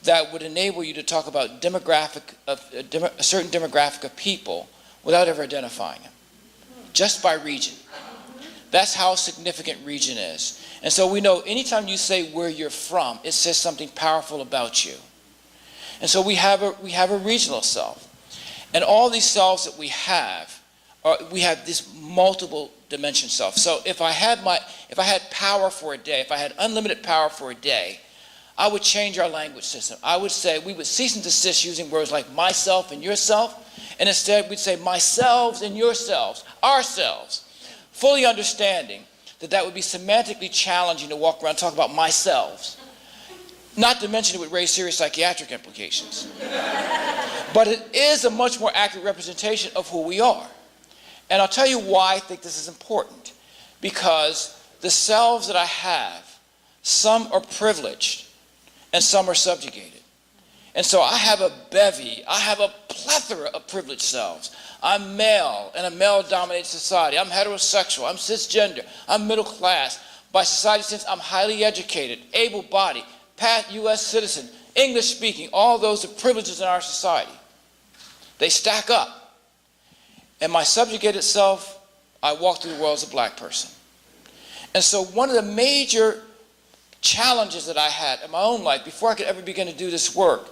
that would enable you to talk about a certain demographic of people without ever identifying them, just by region. That's how significant region is. And so we know anytime you say where you're from, it says something powerful about you. And so we have a regional self. And all these selves that we have this multiple dimension self. So if I had power for a day, if I had unlimited power for a day, I would change our language system. I would say we would cease and desist using words like myself and yourself, and instead we'd say myselves and yourselves, ourselves, fully understanding that would be semantically challenging to walk around and talk about myself. Not to mention it would raise serious psychiatric implications. But it is a much more accurate representation of who we are. And I'll tell you why I think this is important. Because the selves that I have, some are privileged and some are subjugated. And so I have a plethora of privileged selves. I'm male in a male-dominated society. I'm heterosexual. I'm cisgender. I'm middle class. By society sense, I'm highly educated, able-bodied, U.S. citizen, English speaking, all those are privileges in our society. They stack up. And my subjugated self, I walk through the world as a black person. And so one of the major challenges that I had in my own life before I could ever begin to do this work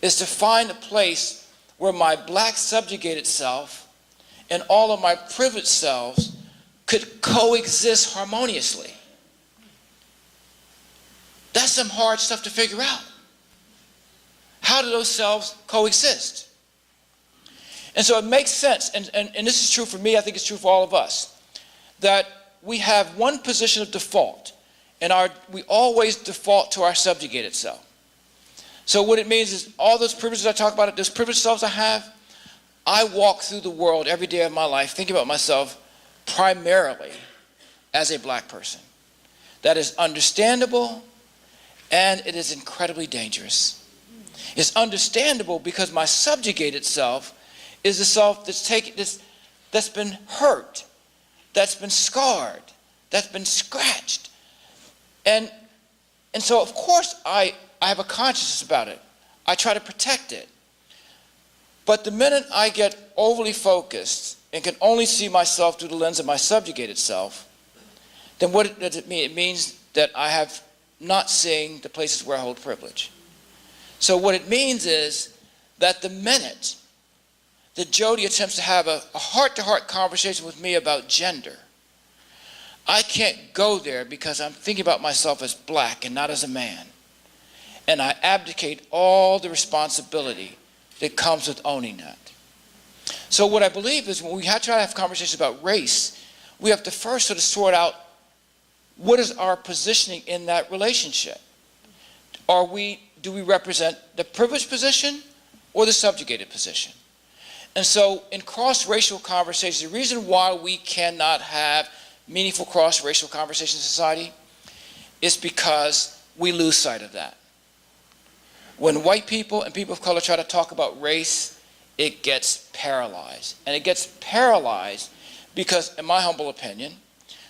is to find a place where my black subjugated self and all of my privileged selves could coexist harmoniously. That's some hard stuff to figure out. How do those selves coexist? And so it makes sense, and this is true for me, I think it's true for all of us, that we have one position of default, and we always default to our subjugated self. So what it means is all those privileges I talk about, those privileged selves I have, I walk through the world every day of my life thinking about myself primarily as a black person. That is understandable, and it is incredibly dangerous. It's understandable because my subjugated self is the self that's been hurt, that's been scarred, that's been scratched. And so of course I have a consciousness about it. I try to protect it. But the minute I get overly focused and can only see myself through the lens of my subjugated self, then what does it mean? It means that I have not seeing the places where I hold privilege. So what it means is that the minute that Jody attempts to have a heart-to-heart conversation with me about gender, I can't go there because I'm thinking about myself as black and not as a man. And I abdicate all the responsibility that comes with owning that. So what I believe is when we try to have conversations about race, we have to first sort of sort out what is our positioning in that relationship. Do we represent the privileged position or the subjugated position? And so in cross-racial conversations, the reason why we cannot have meaningful cross-racial conversations in society is because we lose sight of that. When white people and people of color try to talk about race, it gets paralyzed. And it gets paralyzed because, in my humble opinion,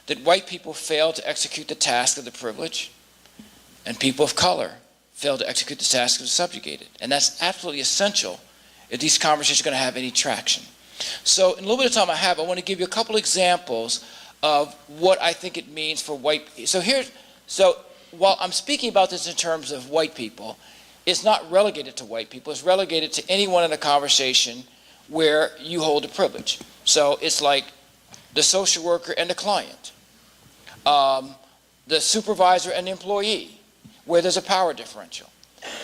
that white people fail to execute the task of the privileged, and people of color fail to execute the task of the subjugated. And that's absolutely essential if these conversations are going to have any traction. So in a little bit of time I have, I want to give you a couple examples of what I think it means for white people. So while I'm speaking about this in terms of white people, it's not relegated to white people. It's relegated to anyone in a conversation where you hold a privilege. So it's like the social worker and the client, the supervisor and the employee, where there's a power differential.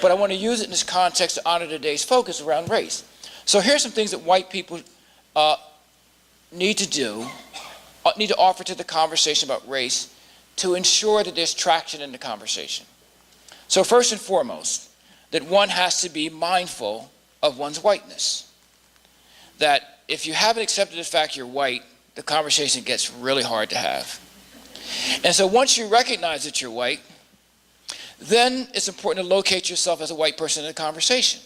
But I want to use it in this context to honor today's focus around race. So here's some things that white people need to offer to the conversation about race to ensure that there's traction in the conversation. So first and foremost, that one has to be mindful of one's whiteness. That if you haven't accepted the fact you're white, the conversation gets really hard to have. And so once you recognize that you're white, then it's important to locate yourself as a white person in the conversation.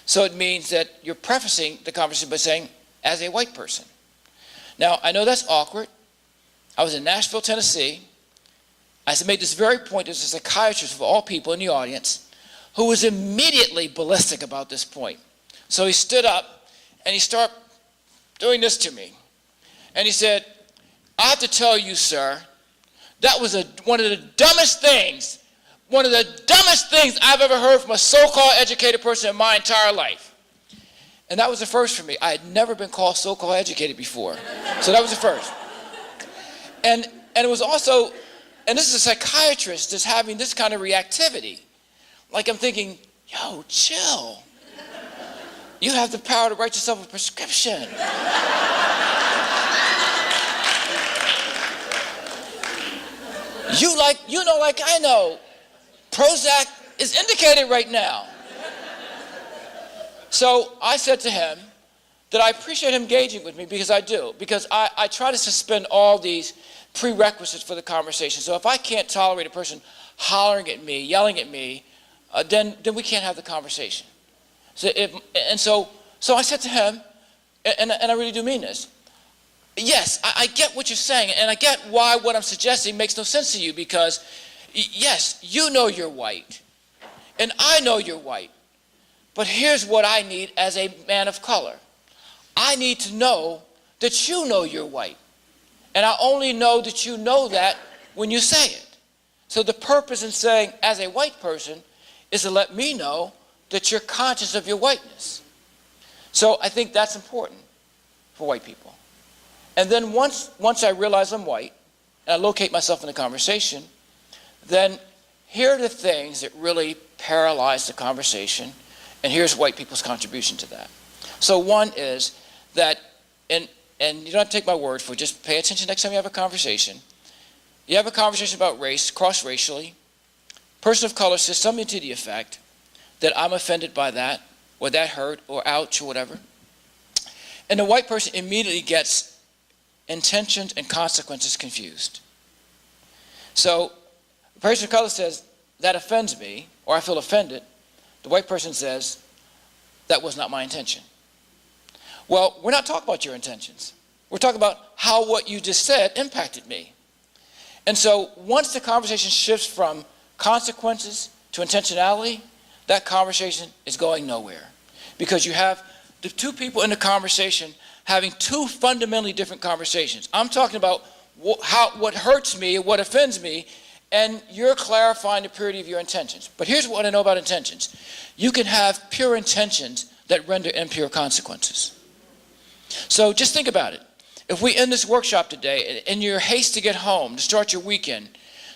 So it means that you're prefacing the conversation by saying, as a white person. Now, I know that's awkward. I was in Nashville, Tennessee. I made this very point. There's a psychiatrist of all people in the audience who was immediately ballistic about this point. So he stood up and he started doing this to me. And he said, I have to tell you, sir, that was one of the dumbest things I've ever heard from a so-called educated person in my entire life. And that was the first for me. I had never been called so-called educated before. So that was the first. And it was also, and this is a psychiatrist that's having this kind of reactivity. Like I'm thinking, yo, chill. You have the power to write yourself a prescription. Like I know, Prozac is indicated right now. So I said to him that I appreciate him engaging with me because I do. Because I try to suspend all these prerequisites for the conversation. So if I can't tolerate a person hollering at me, yelling at me, then we can't have the conversation. So I said to him, and I really do mean this, yes, I get what you're saying, and I get why what I'm suggesting makes no sense to you because, yes, you know you're white, and I know you're white, but here's what I need as a man of color. I need to know that you know you're white. And I only know that you know that when you say it. So the purpose in saying, as a white person, is to let me know that you're conscious of your whiteness. So I think that's important for white people. And then once I realize I'm white, and I locate myself in the conversation, then here are the things that really paralyze the conversation, and here's white people's contribution to that. So one is that, and you don't have to take my word for it, just pay attention next time you have a conversation. You have a conversation about race, cross-racially. Person of color says something to the effect that I'm offended by that, or that hurt, or ouch, or whatever. And the white person immediately gets intentions and consequences confused. So the person of color says, that offends me, or I feel offended. The white person says, that was not my intention. Well, we're not talking about your intentions. We're talking about how what you just said impacted me. And so once the conversation shifts from consequences to intentionality, that conversation is going nowhere. Because you have the two people in the conversation having two fundamentally different conversations. I'm talking about what hurts me, what offends me, and you're clarifying the purity of your intentions. But here's what I know about intentions. You can have pure intentions that render impure consequences. So just think about it. If we end this workshop today, in your haste to get home, to start your weekend,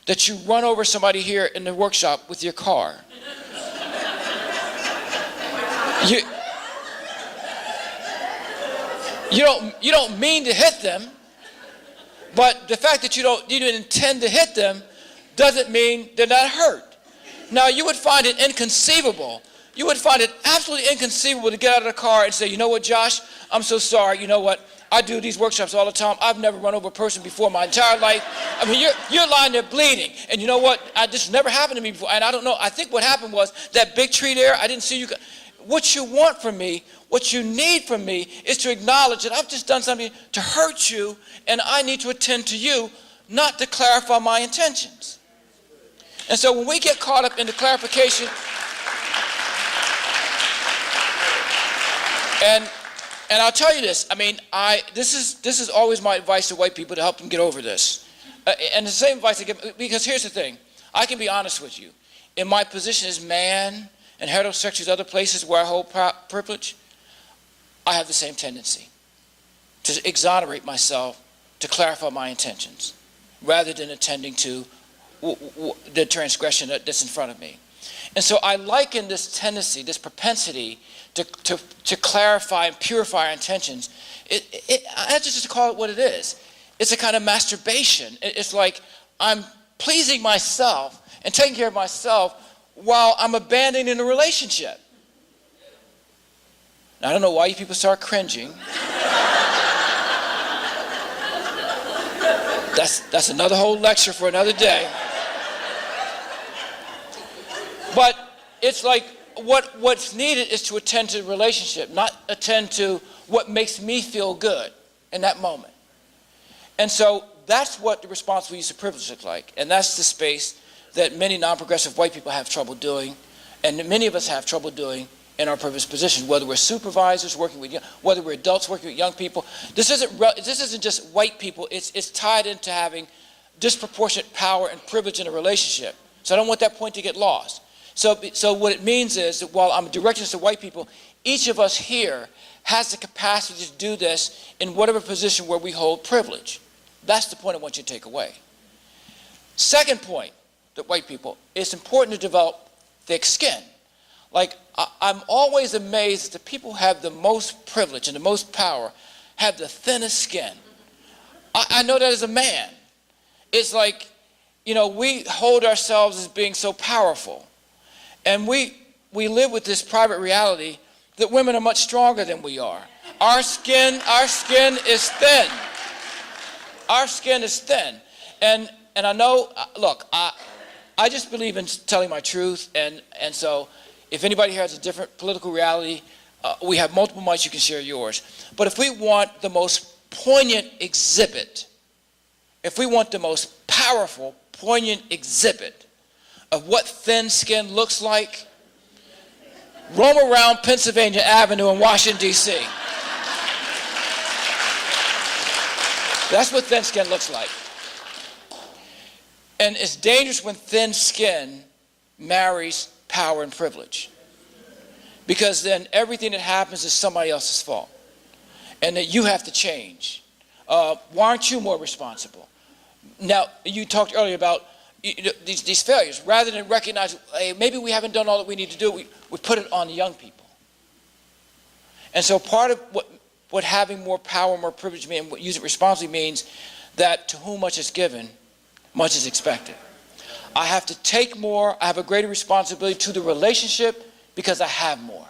that you run over somebody here in the workshop with your car. You don't mean to hit them, but the fact that you didn't intend to hit them doesn't mean they're not hurt. Now, you would find it inconceivable. You would find it absolutely inconceivable to get out of the car and say, you know what, Josh, I'm so sorry. You know what? I do these workshops all the time. I've never run over a person before my entire life. I mean, you're lying there bleeding. And you know what? This never happened to me before. And I don't know. I think what happened was that big tree there, I didn't see you. What you want from me, what you need from me is to acknowledge that I've just done something to hurt you, and I need to attend to you, not to clarify my intentions. And so when we get caught up in the clarification, and I'll tell you this, I mean, this is always my advice to white people to help them get over this. And the same advice I give, because here's the thing, I can be honest with you. In my position as man and heterosexual other places where I hold privilege, I have the same tendency to exonerate myself, to clarify my intentions, rather than attending to the transgression that's in front of me. And so I liken this tendency, this propensity to clarify and purify our intentions. I just call it what it is. It's a kind of masturbation. It's like I'm pleasing myself and taking care of myself while I'm abandoning the relationship. Now, I don't know why you people start cringing. That's another whole lecture for another day. But it's like what's needed is to attend to the relationship, not attend to what makes me feel good in that moment. And so that's what the responsible use of privilege looks like. And that's the space that many non-progressive white people have trouble doing, and that many of us have trouble doing in our privileged positions, whether we're supervisors working with whether we're adults working with young people. This isn't just white people, it's tied into having disproportionate power and privilege in a relationship. So I don't want that point to get lost. So what it means is that while I'm directing this to white people, each of us here has the capacity to do this in whatever position where we hold privilege. That's the point I want you to take away. Second point, that white people, it's important to develop thick skin. Like, I'm always amazed that the people who have the most privilege and the most power have the thinnest skin. I know that as a man. It's like, we hold ourselves as being so powerful. And we live with this private reality that women are much stronger than we are. Our skin is thin. Our skin is thin. And I know, look, I just believe in telling my truth, and so if anybody here has a different political reality, we have multiple mics, you can share yours. But if we want the most poignant exhibit, if we want the most powerful, poignant exhibit of what thin skin looks like, roam around Pennsylvania Avenue in Washington, D.C. That's what thin skin looks like. And it's dangerous when thin skin marries power and privilege. Because then everything that happens is somebody else's fault. And that you have to change. Why aren't you more responsible? Now, you talked earlier about these failures. Rather than recognize, hey, maybe we haven't done all that we need to do, we put it on the young people. And so part of what having more power, more privilege means, and what using it responsibly means, that to whom much is given, much is expected. I have to take more, I have a greater responsibility to the relationship because I have more.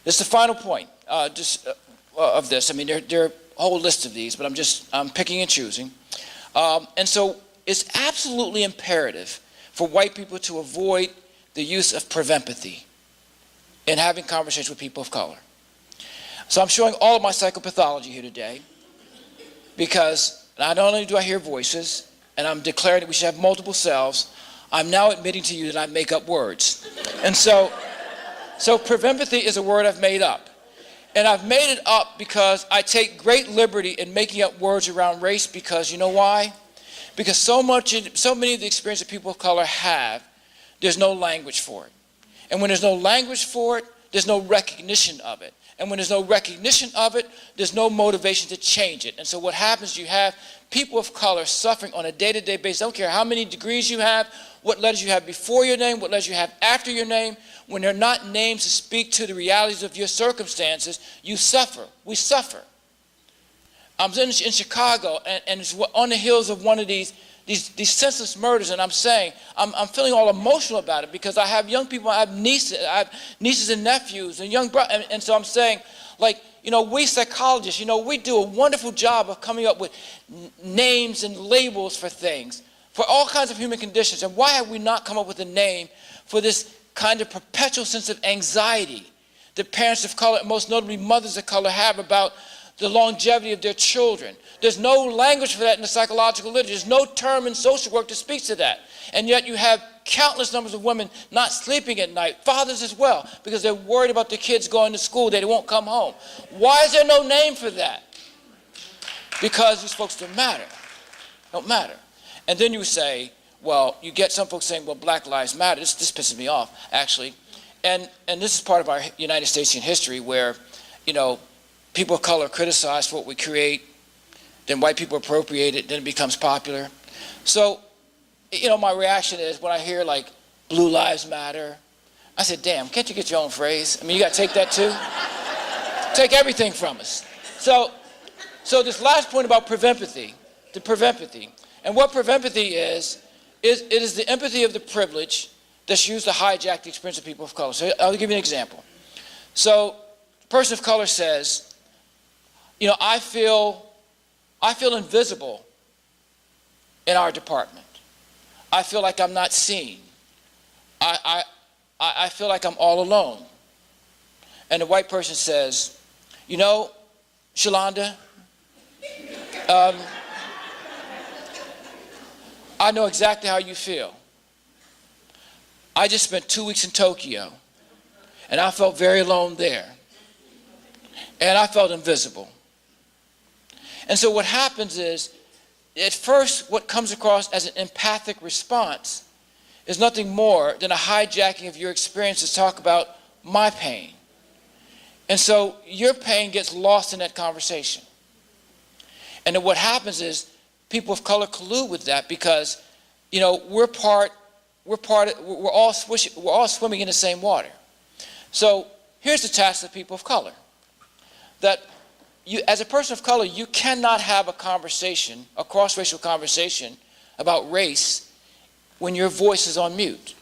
This is the final point of this. I mean, there are a whole list of these, but I'm picking and choosing. And so it's absolutely imperative for white people to avoid the use of prevempathy in having conversations with people of color. So I'm showing all of my psychopathology here today because not only do I hear voices and I'm declaring that we should have multiple selves, I'm now admitting to you that I make up words. And so prevempathy is a word I've made up. And I've made it up because I take great liberty in making up words around race because you know why? Because so many of the experience that people of color have, there's no language for it. And when there's no language for it, there's no recognition of it. And when there's no recognition of it, there's no motivation to change it. And so what happens, you have people of color suffering on a day-to-day basis. I don't care how many degrees you have, what letters you have before your name, what letters you have after your name. When they're not names to speak to the realities of your circumstances, you suffer. We suffer. I'm in Chicago, and it's on the heels of one of these senseless murders, and I'm saying, I'm feeling all emotional about it because I have young people, I have nieces and nephews and young brothers, and so I'm saying, like, you know, we psychologists, you know, we do a wonderful job of coming up with names and labels for things, for all kinds of human conditions, and why have we not come up with a name for this kind of perpetual sense of anxiety that parents of color, most notably mothers of color, have about the longevity of their children? There's no language for that in the psychological literature. There's no term in social work that speaks to that. And yet you have countless numbers of women not sleeping at night, fathers as well, because they're worried about their kids going to school, they won't come home. Why is there no name for that? Because these folks don't matter. Don't matter. And then you say, well, you get some folks saying, well, Black Lives Matter. This pisses me off, actually. And this is part of our United States history where, you know, people of color criticize what we create, then white people appropriate it, then it becomes popular. So, you know, my reaction is when I hear like Blue Lives Matter, I said, damn, can't you get your own phrase? I mean, you got to take that too? Take everything from us. So this last point about prevempathy, the prevempathy, and what prevempathy is it is the empathy of the privilege that's used to hijack the experience of people of color. So I'll give you an example. So a person of color says, you know, I feel invisible in our department. I feel like I'm not seen. I feel like I'm all alone. And the white person says, you know, Shalonda, I know exactly how you feel. I just spent 2 weeks in Tokyo, and I felt very alone there. And I felt invisible. And so what happens is, at first, what comes across as an empathic response is nothing more than a hijacking of your experience to talk about my pain. And so your pain gets lost in that conversation. And then what happens is people of color collude with that because, you know, we're all swimming in the same water. So here's the task of people of color. That you, as a person of color, you cannot have a conversation, a cross-racial conversation about race when your voice is on mute.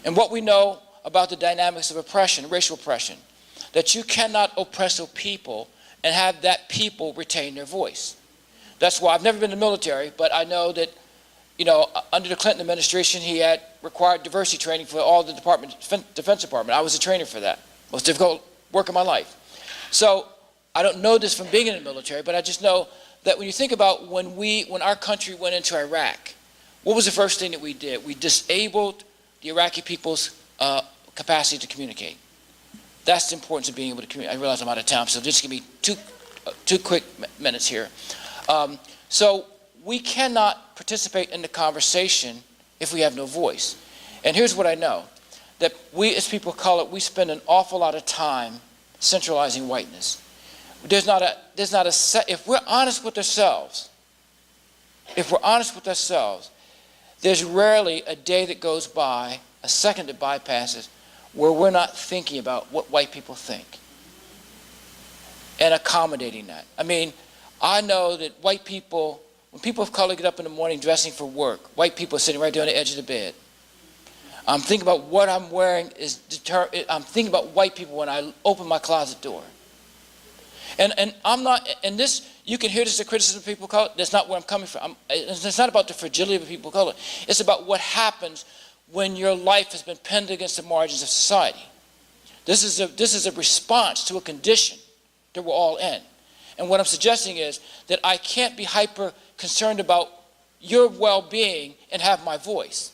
And what we know about the dynamics of oppression, racial oppression, that you cannot oppress a people and have that people retain their voice. That's why I've never been in the military, but I know that, you know, under the Clinton administration, he had required diversity training for all the Defense Department. I was a trainer for that. Most difficult work of my life. So I don't know this from being in the military, but I just know that when you think about when our country went into Iraq, what was the first thing that we did? We disabled the Iraqi people's capacity to communicate. That's the importance of being able to communicate. I realize I'm out of time, so just give me two quick minutes here. So we cannot participate in the conversation if we have no voice. And here's what I know, that we as people of color, we spend an awful lot of time centralizing whiteness. If we're honest with ourselves, there's rarely a day that goes by, a second that bypasses, where we're not thinking about what white people think and accommodating that. I mean, I know that white people, when people of color get up in the morning dressing for work, white people are sitting right there on the edge of the bed. I'm thinking about what I'm wearing I'm thinking about white people when I open my closet door. And I'm not, and this, you can hear this as a criticism of people of color. That's not where I'm coming from. It's not about the fragility of people of color. It's about what happens when your life has been pinned against the margins of society. This is a response to a condition that we're all in. And what I'm suggesting is that I can't be hyper concerned about your well-being and have my voice.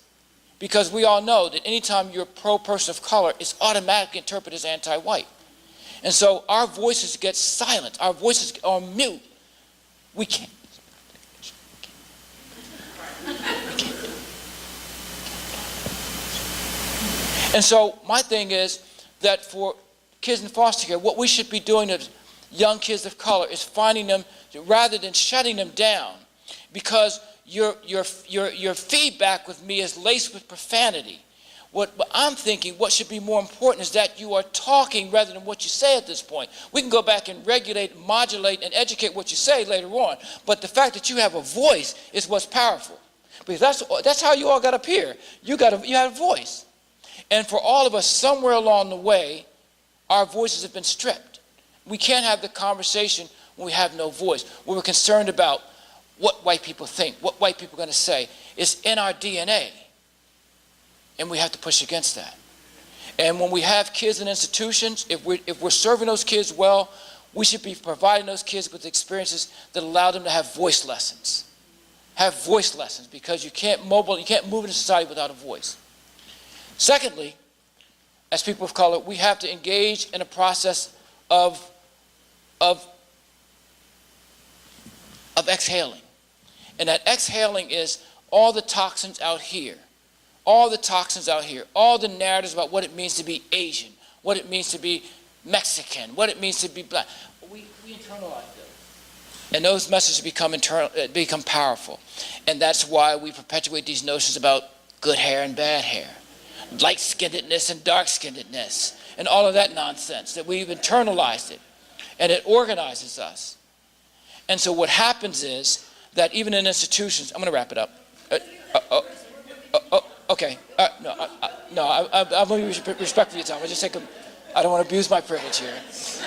Because we all know that anytime you're a pro-person of color, it's automatically interpreted as anti-white. And so our voices get silent. Our voices are mute. We can't. And so my thing is that for kids in foster care, what we should be doing to young kids of color is finding them, rather than shutting them down, because your feedback with me is laced with profanity. What I'm thinking, what should be more important is that you are talking rather than what you say at this point. We can go back and regulate, modulate, and educate what you say later on, but the fact that you have a voice is what's powerful. Because that's how you all got up here. You had a voice. And for all of us, somewhere along the way, our voices have been stripped. We can't have the conversation when we have no voice. We're concerned about what white people think, what white people are going to say. It's in our DNA. And we have to push against that. And when we have kids in institutions, if we're serving those kids well, we should be providing those kids with experiences that allow them to have voice lessons. Have voice lessons, because you can't move into society without a voice. Secondly, as people of color, we have to engage in a process of exhaling. And that exhaling is all the toxins out here. All the toxins out here, all the narratives about what it means to be Asian, what it means to be Mexican, what it means to be black. We internalize those. And those messages become powerful. And that's why we perpetuate these notions about good hair and bad hair, light-skinnedness and dark-skinnedness, and all of that nonsense, that we've internalized it. And it organizes us. And so what happens is that even in institutions, I'm going to wrap it up. Okay. I'm going to be respectful of your time. I don't want to abuse my privilege here.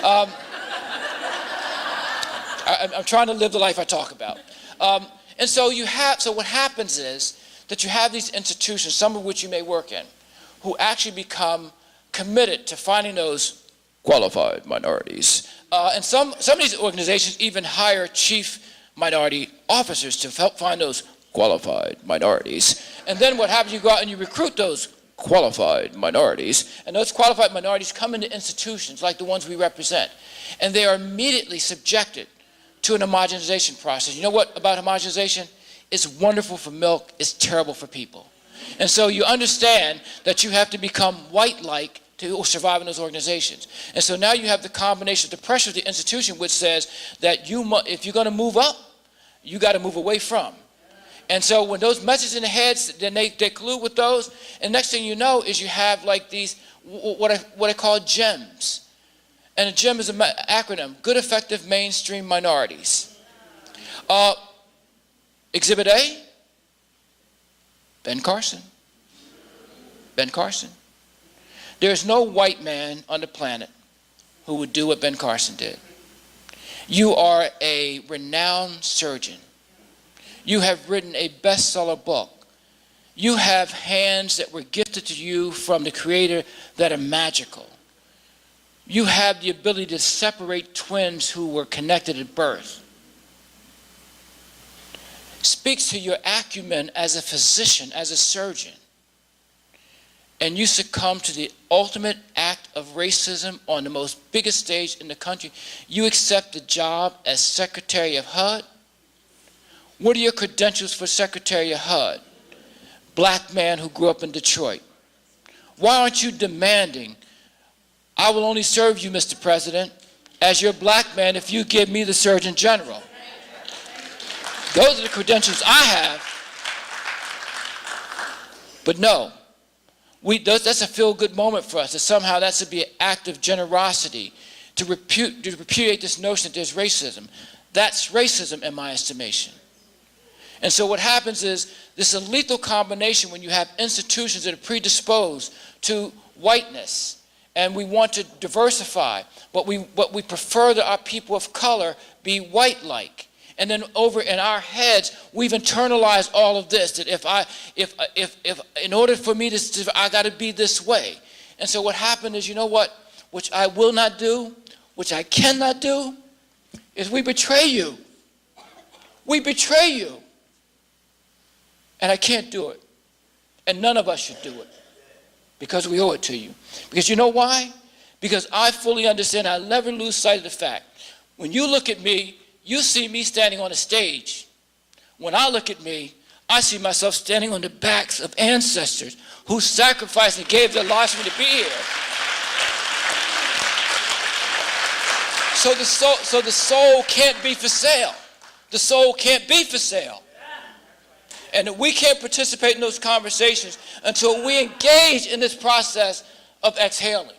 I'm trying to live the life I talk about. And so what happens is that you have these institutions, some of which you may work in, who actually become committed to finding those qualified minorities. And some of these organizations even hire chief minority officers to help find those qualified minorities. And then what happens, you go out and you recruit those qualified minorities, and those qualified minorities come into institutions like the ones we represent, and they are immediately subjected to an homogenization process. You know what about homogenization? It's wonderful for milk, it's terrible for people. And so you understand that you have to become white-like to survive in those organizations. And so now you have the combination of the pressure of the institution, which says that if you're going to move up, you got to move away from. And so when those messages in the heads, then they collude with those, and next thing you know is you have like these, what I call GEMs. And a GEM is an acronym, Good Effective Mainstream Minorities. Exhibit A, Ben Carson. Ben Carson. There's no white man on the planet who would do what Ben Carson did. You are a renowned surgeon. You have written a bestseller book. You have hands that were gifted to you from the Creator that are magical. You have the ability to separate twins who were connected at birth. Speaks to your acumen as a physician, as a surgeon. And you succumb to the ultimate act of racism on the most biggest stage in the country. You accept the job as Secretary of HUD, What are your credentials for Secretary of HUD? Black man who grew up in Detroit. Why aren't you demanding, I will only serve you, Mr. President, as your black man if you give me the Surgeon General? Those are the credentials I have. But no, that's a feel-good moment for us, that somehow that should be an act of generosity to repudiate this notion that there's racism. That's racism in my estimation. And so what happens is, this is a lethal combination when you have institutions that are predisposed to whiteness, and we want to diversify, but we prefer that our people of color be white-like. And then over in our heads, we've internalized all of this, that if in order for me to, I got to be this way. And so what happened is, you know what, which I will not do, which I cannot do, is we betray you. We betray you. And I can't do it. And none of us should do it. Because we owe it to you. Because you know why? Because I fully understand, I'll never lose sight of the fact. When you look at me, you see me standing on a stage. When I look at me, I see myself standing on the backs of ancestors who sacrificed and gave their lives for me to be here. So the soul can't be for sale. The soul can't be for sale. And we can't participate in those conversations until we engage in this process of exhaling.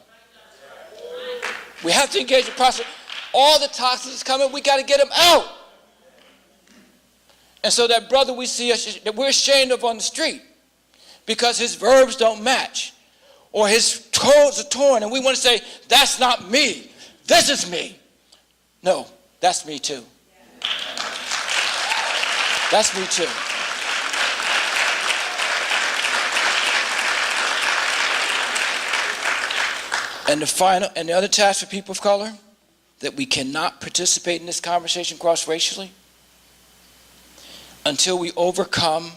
We have to engage in the process. All the toxins coming, we got to get them out. And so that brother we see that we're ashamed of on the street because his verbs don't match or his toes are torn, and we want to say, that's not me, this is me. No, that's me too. That's me too. And the other task for people of color, that we cannot participate in this conversation cross-racially until we overcome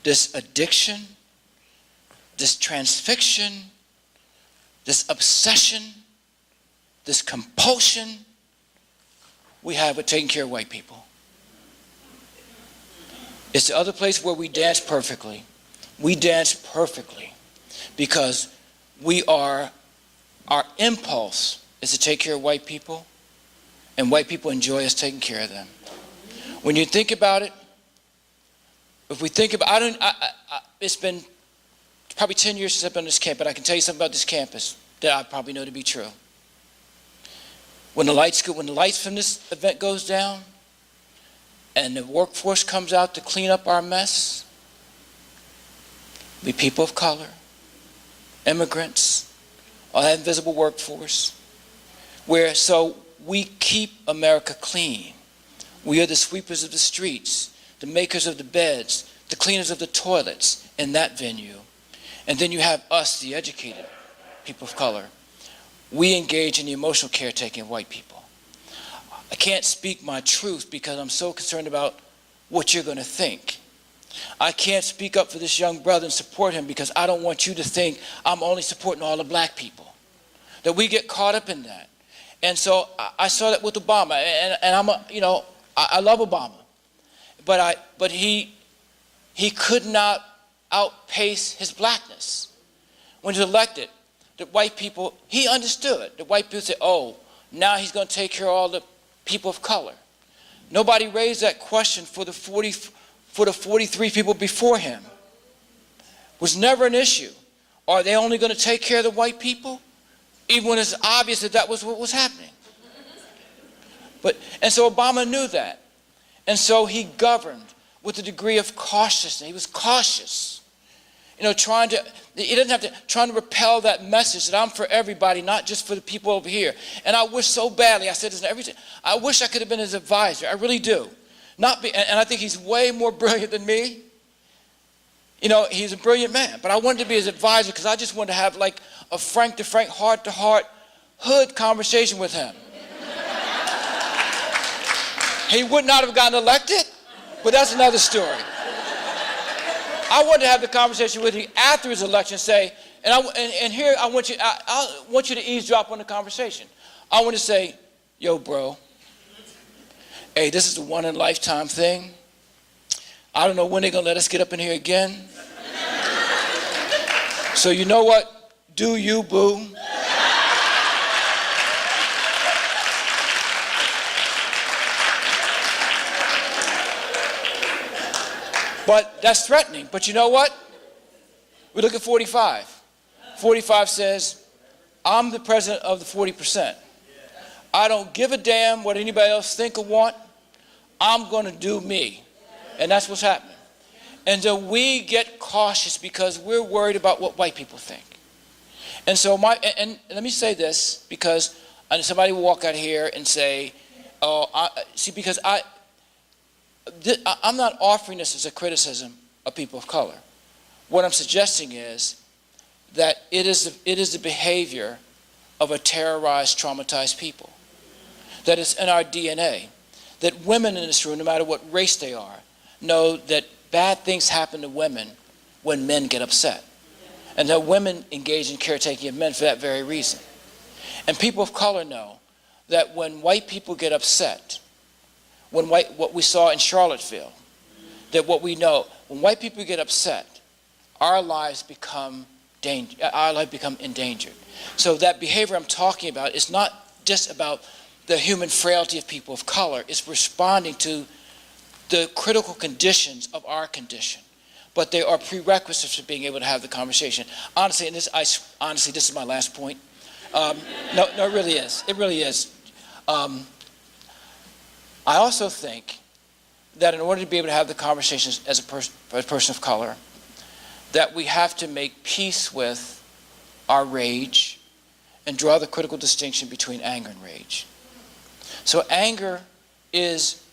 this addiction, this transfixion, this obsession, this compulsion we have with taking care of white people. It's the other place where we dance perfectly. We dance perfectly because our impulse is to take care of white people, and white people enjoy us taking care of them. When you think about it, if we think about, it's been probably 10 years since I've been on this campus, but I can tell you something about this campus that I probably know to be true. When the lights from this event goes down, and the workforce comes out to clean up our mess, we people of color, immigrants, all that invisible workforce, so we keep America clean. We are the sweepers of the streets, the makers of the beds, the cleaners of the toilets in that venue. And then you have us, the educated people of color. We engage in the emotional caretaking of white people. I can't speak my truth because I'm so concerned about what you're going to think. I can't speak up for this young brother and support him because I don't want you to think I'm only supporting all the black people. That we get caught up in that. And so I saw that with Obama, and I love Obama, but he could not outpace his blackness. When he was elected, the white people, he understood. The white people said, oh, now he's going to take care of all the people of color. Nobody raised that question for the 43 people before him. It was never an issue. Are they only going to take care of the white people? Even when it's obvious that was what was happening. And so Obama knew that. And so he governed with a degree of cautiousness. He was cautious. Trying to repel that message that I'm for everybody, not just for the people over here. And I wish so badly, I said this in everything, I wish I could have been his advisor. I really do. And I think he's way more brilliant than me. He's a brilliant man, but I wanted to be his advisor because I just wanted to have like a frank to frank, heart to heart, hood conversation with him. He would not have gotten elected, but that's another story. I wanted to have the conversation with him after his election, say, and here I want you to eavesdrop on the conversation. I want to say, yo, bro, hey, this is a one in a lifetime thing. I don't know when they're going to let us get up in here again. So you know what? Do you, boo? But that's threatening. But you know what? We look at 45. 45 says, I'm the president of the 40%. I don't give a damn what anybody else think or want. I'm going to do me. And that's what's happening. And so we get cautious because we're worried about what white people think. And so and let me say this, because somebody will walk out here and say, I'm not offering this as a criticism of people of color. What I'm suggesting is that it is the behavior of a terrorized, traumatized people. That it's in our DNA. That women in this room, no matter what race they are, know that bad things happen to women when men get upset. And that women engage in caretaking of men for that very reason. And people of color know that when white people get upset, what we saw in Charlottesville, that what we know, when white people get upset, our lives become endangered. So that behavior I'm talking about is not just about the human frailty of people of color. It's responding to the critical conditions of our condition. But they are prerequisites for being able to have the conversation. Honestly, this is my last point. No, it really is. It really is. I also think that in order to be able to have the conversations as a person of color, that we have to make peace with our rage and draw the critical distinction between anger and rage. So anger is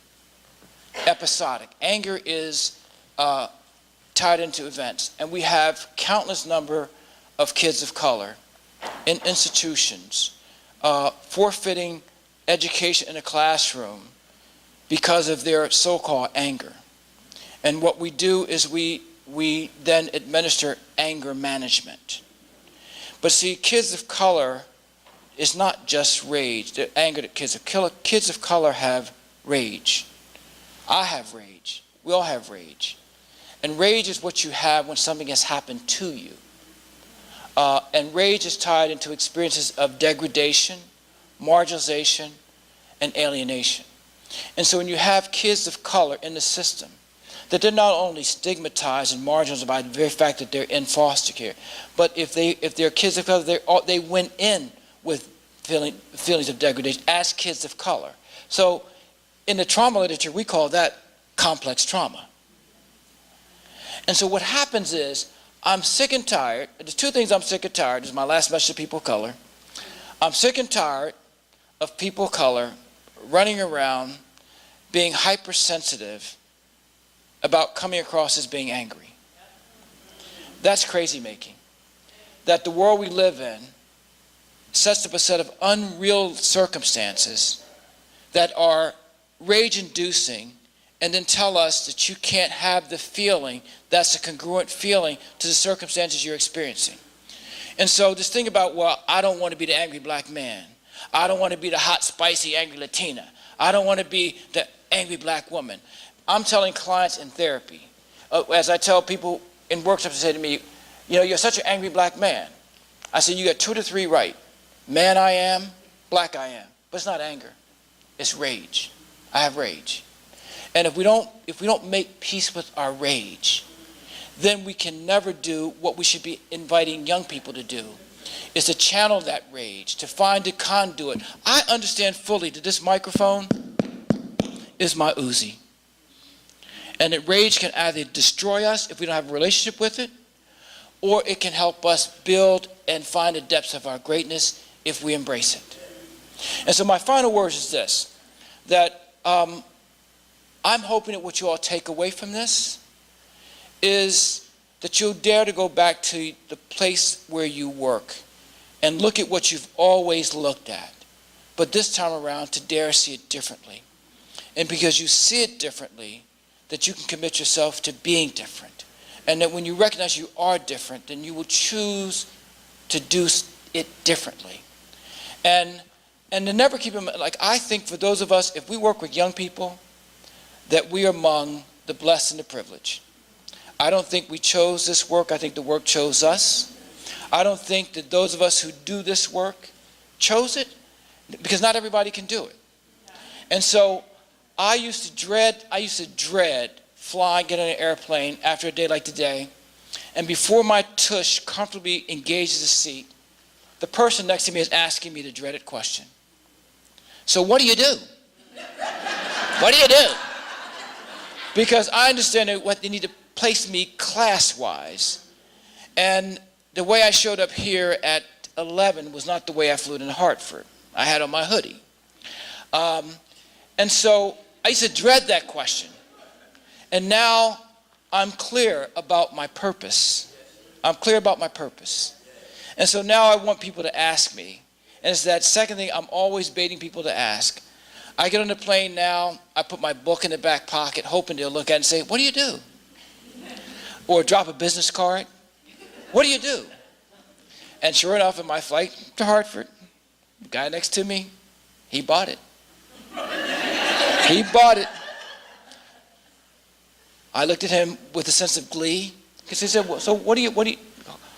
episodic. Anger is tied into events. And we have countless number of kids of color in institutions forfeiting education in a classroom because of their so-called anger. And what we do is we then administer anger management. But see, kids of color is not just rage. The anger that kids of color have rage. I have rage. We all have rage. And rage is what you have when something has happened to you. And rage is tied into experiences of degradation, marginalization, and alienation. And so when you have kids of color in the system, that they're not only stigmatized and marginalized by the very fact that they're in foster care, but if they're kids of color, they went in with feelings of degradation as kids of color. So in the trauma literature, we call that complex trauma. And so what happens is, I'm sick and tired. There's two things I'm sick and tired. This is my last message to people of color. I'm sick and tired of people of color running around being hypersensitive about coming across as being angry. That's crazy making. That the world we live in sets up a set of unreal circumstances that are rage-inducing, and then tell us that you can't have the feeling that's a congruent feeling to the circumstances you're experiencing. And so this thing about, well, I don't want to be the angry black man. I don't want to be the hot, spicy, angry Latina. I don't want to be the angry black woman. I'm telling clients in therapy, as I tell people in workshops, they say to me, you know, you're such an angry black man. I say, you got 2 to 3 right. Man I am, black I am. But it's not anger. It's rage. I have rage. And if we don't make peace with our rage, then we can never do what we should be inviting young people to do, is to channel that rage, to find a conduit. I understand fully that this microphone is my Uzi. And that rage can either destroy us if we don't have a relationship with it, or it can help us build and find the depths of our greatness if we embrace it. And so my final words is this, that I'm hoping that what you all take away from this is that you'll dare to go back to the place where you work and look at what you've always looked at, but this time around to dare see it differently. And because you see it differently, that you can commit yourself to being different. And that when you recognize you are different, then you will choose to do it differently. And to never keep in mind, like, I think for those of us, if we work with young people, that we are among the blessed and the privileged. I don't think we chose this work. I think the work chose us. I don't think that those of us who do this work chose it, because not everybody can do it. And so I used to dread flying, getting on an airplane after a day like today, and before my tush comfortably engages the seat, the person next to me is asking me the dreaded question. So what do you do? What do you do? Because I understand that what they need to place me class-wise, and the way I showed up here at 11 was not the way I flew in Hartford. I had on my hoodie. And so I used to dread that question. And now I'm clear about my purpose. I'm clear about my purpose. And so now I want people to ask me. And it's that second thing I'm always baiting people to ask. I get on the plane now, I put my book in the back pocket, hoping they'll look at it and say, what do you do? Or drop a business card. What do you do? And sure enough, in my flight to Hartford, the guy next to me, he bought it. He bought it. I looked at him with a sense of glee, because he said, well, so what do you,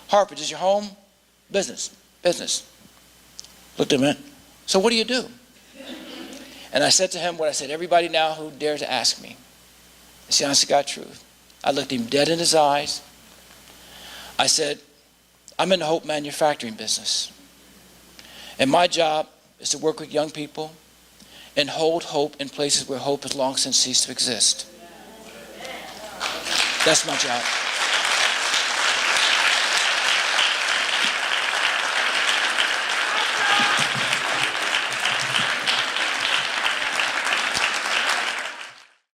Hartford, is your home? Business. Looked at him, so what do you do? And I said to him what I said everybody now who dares to ask me. It's the honest to God truth. I looked him dead in his eyes. I said, I'm in the hope manufacturing business. And my job is to work with young people and hold hope in places where hope has long since ceased to exist. That's my job.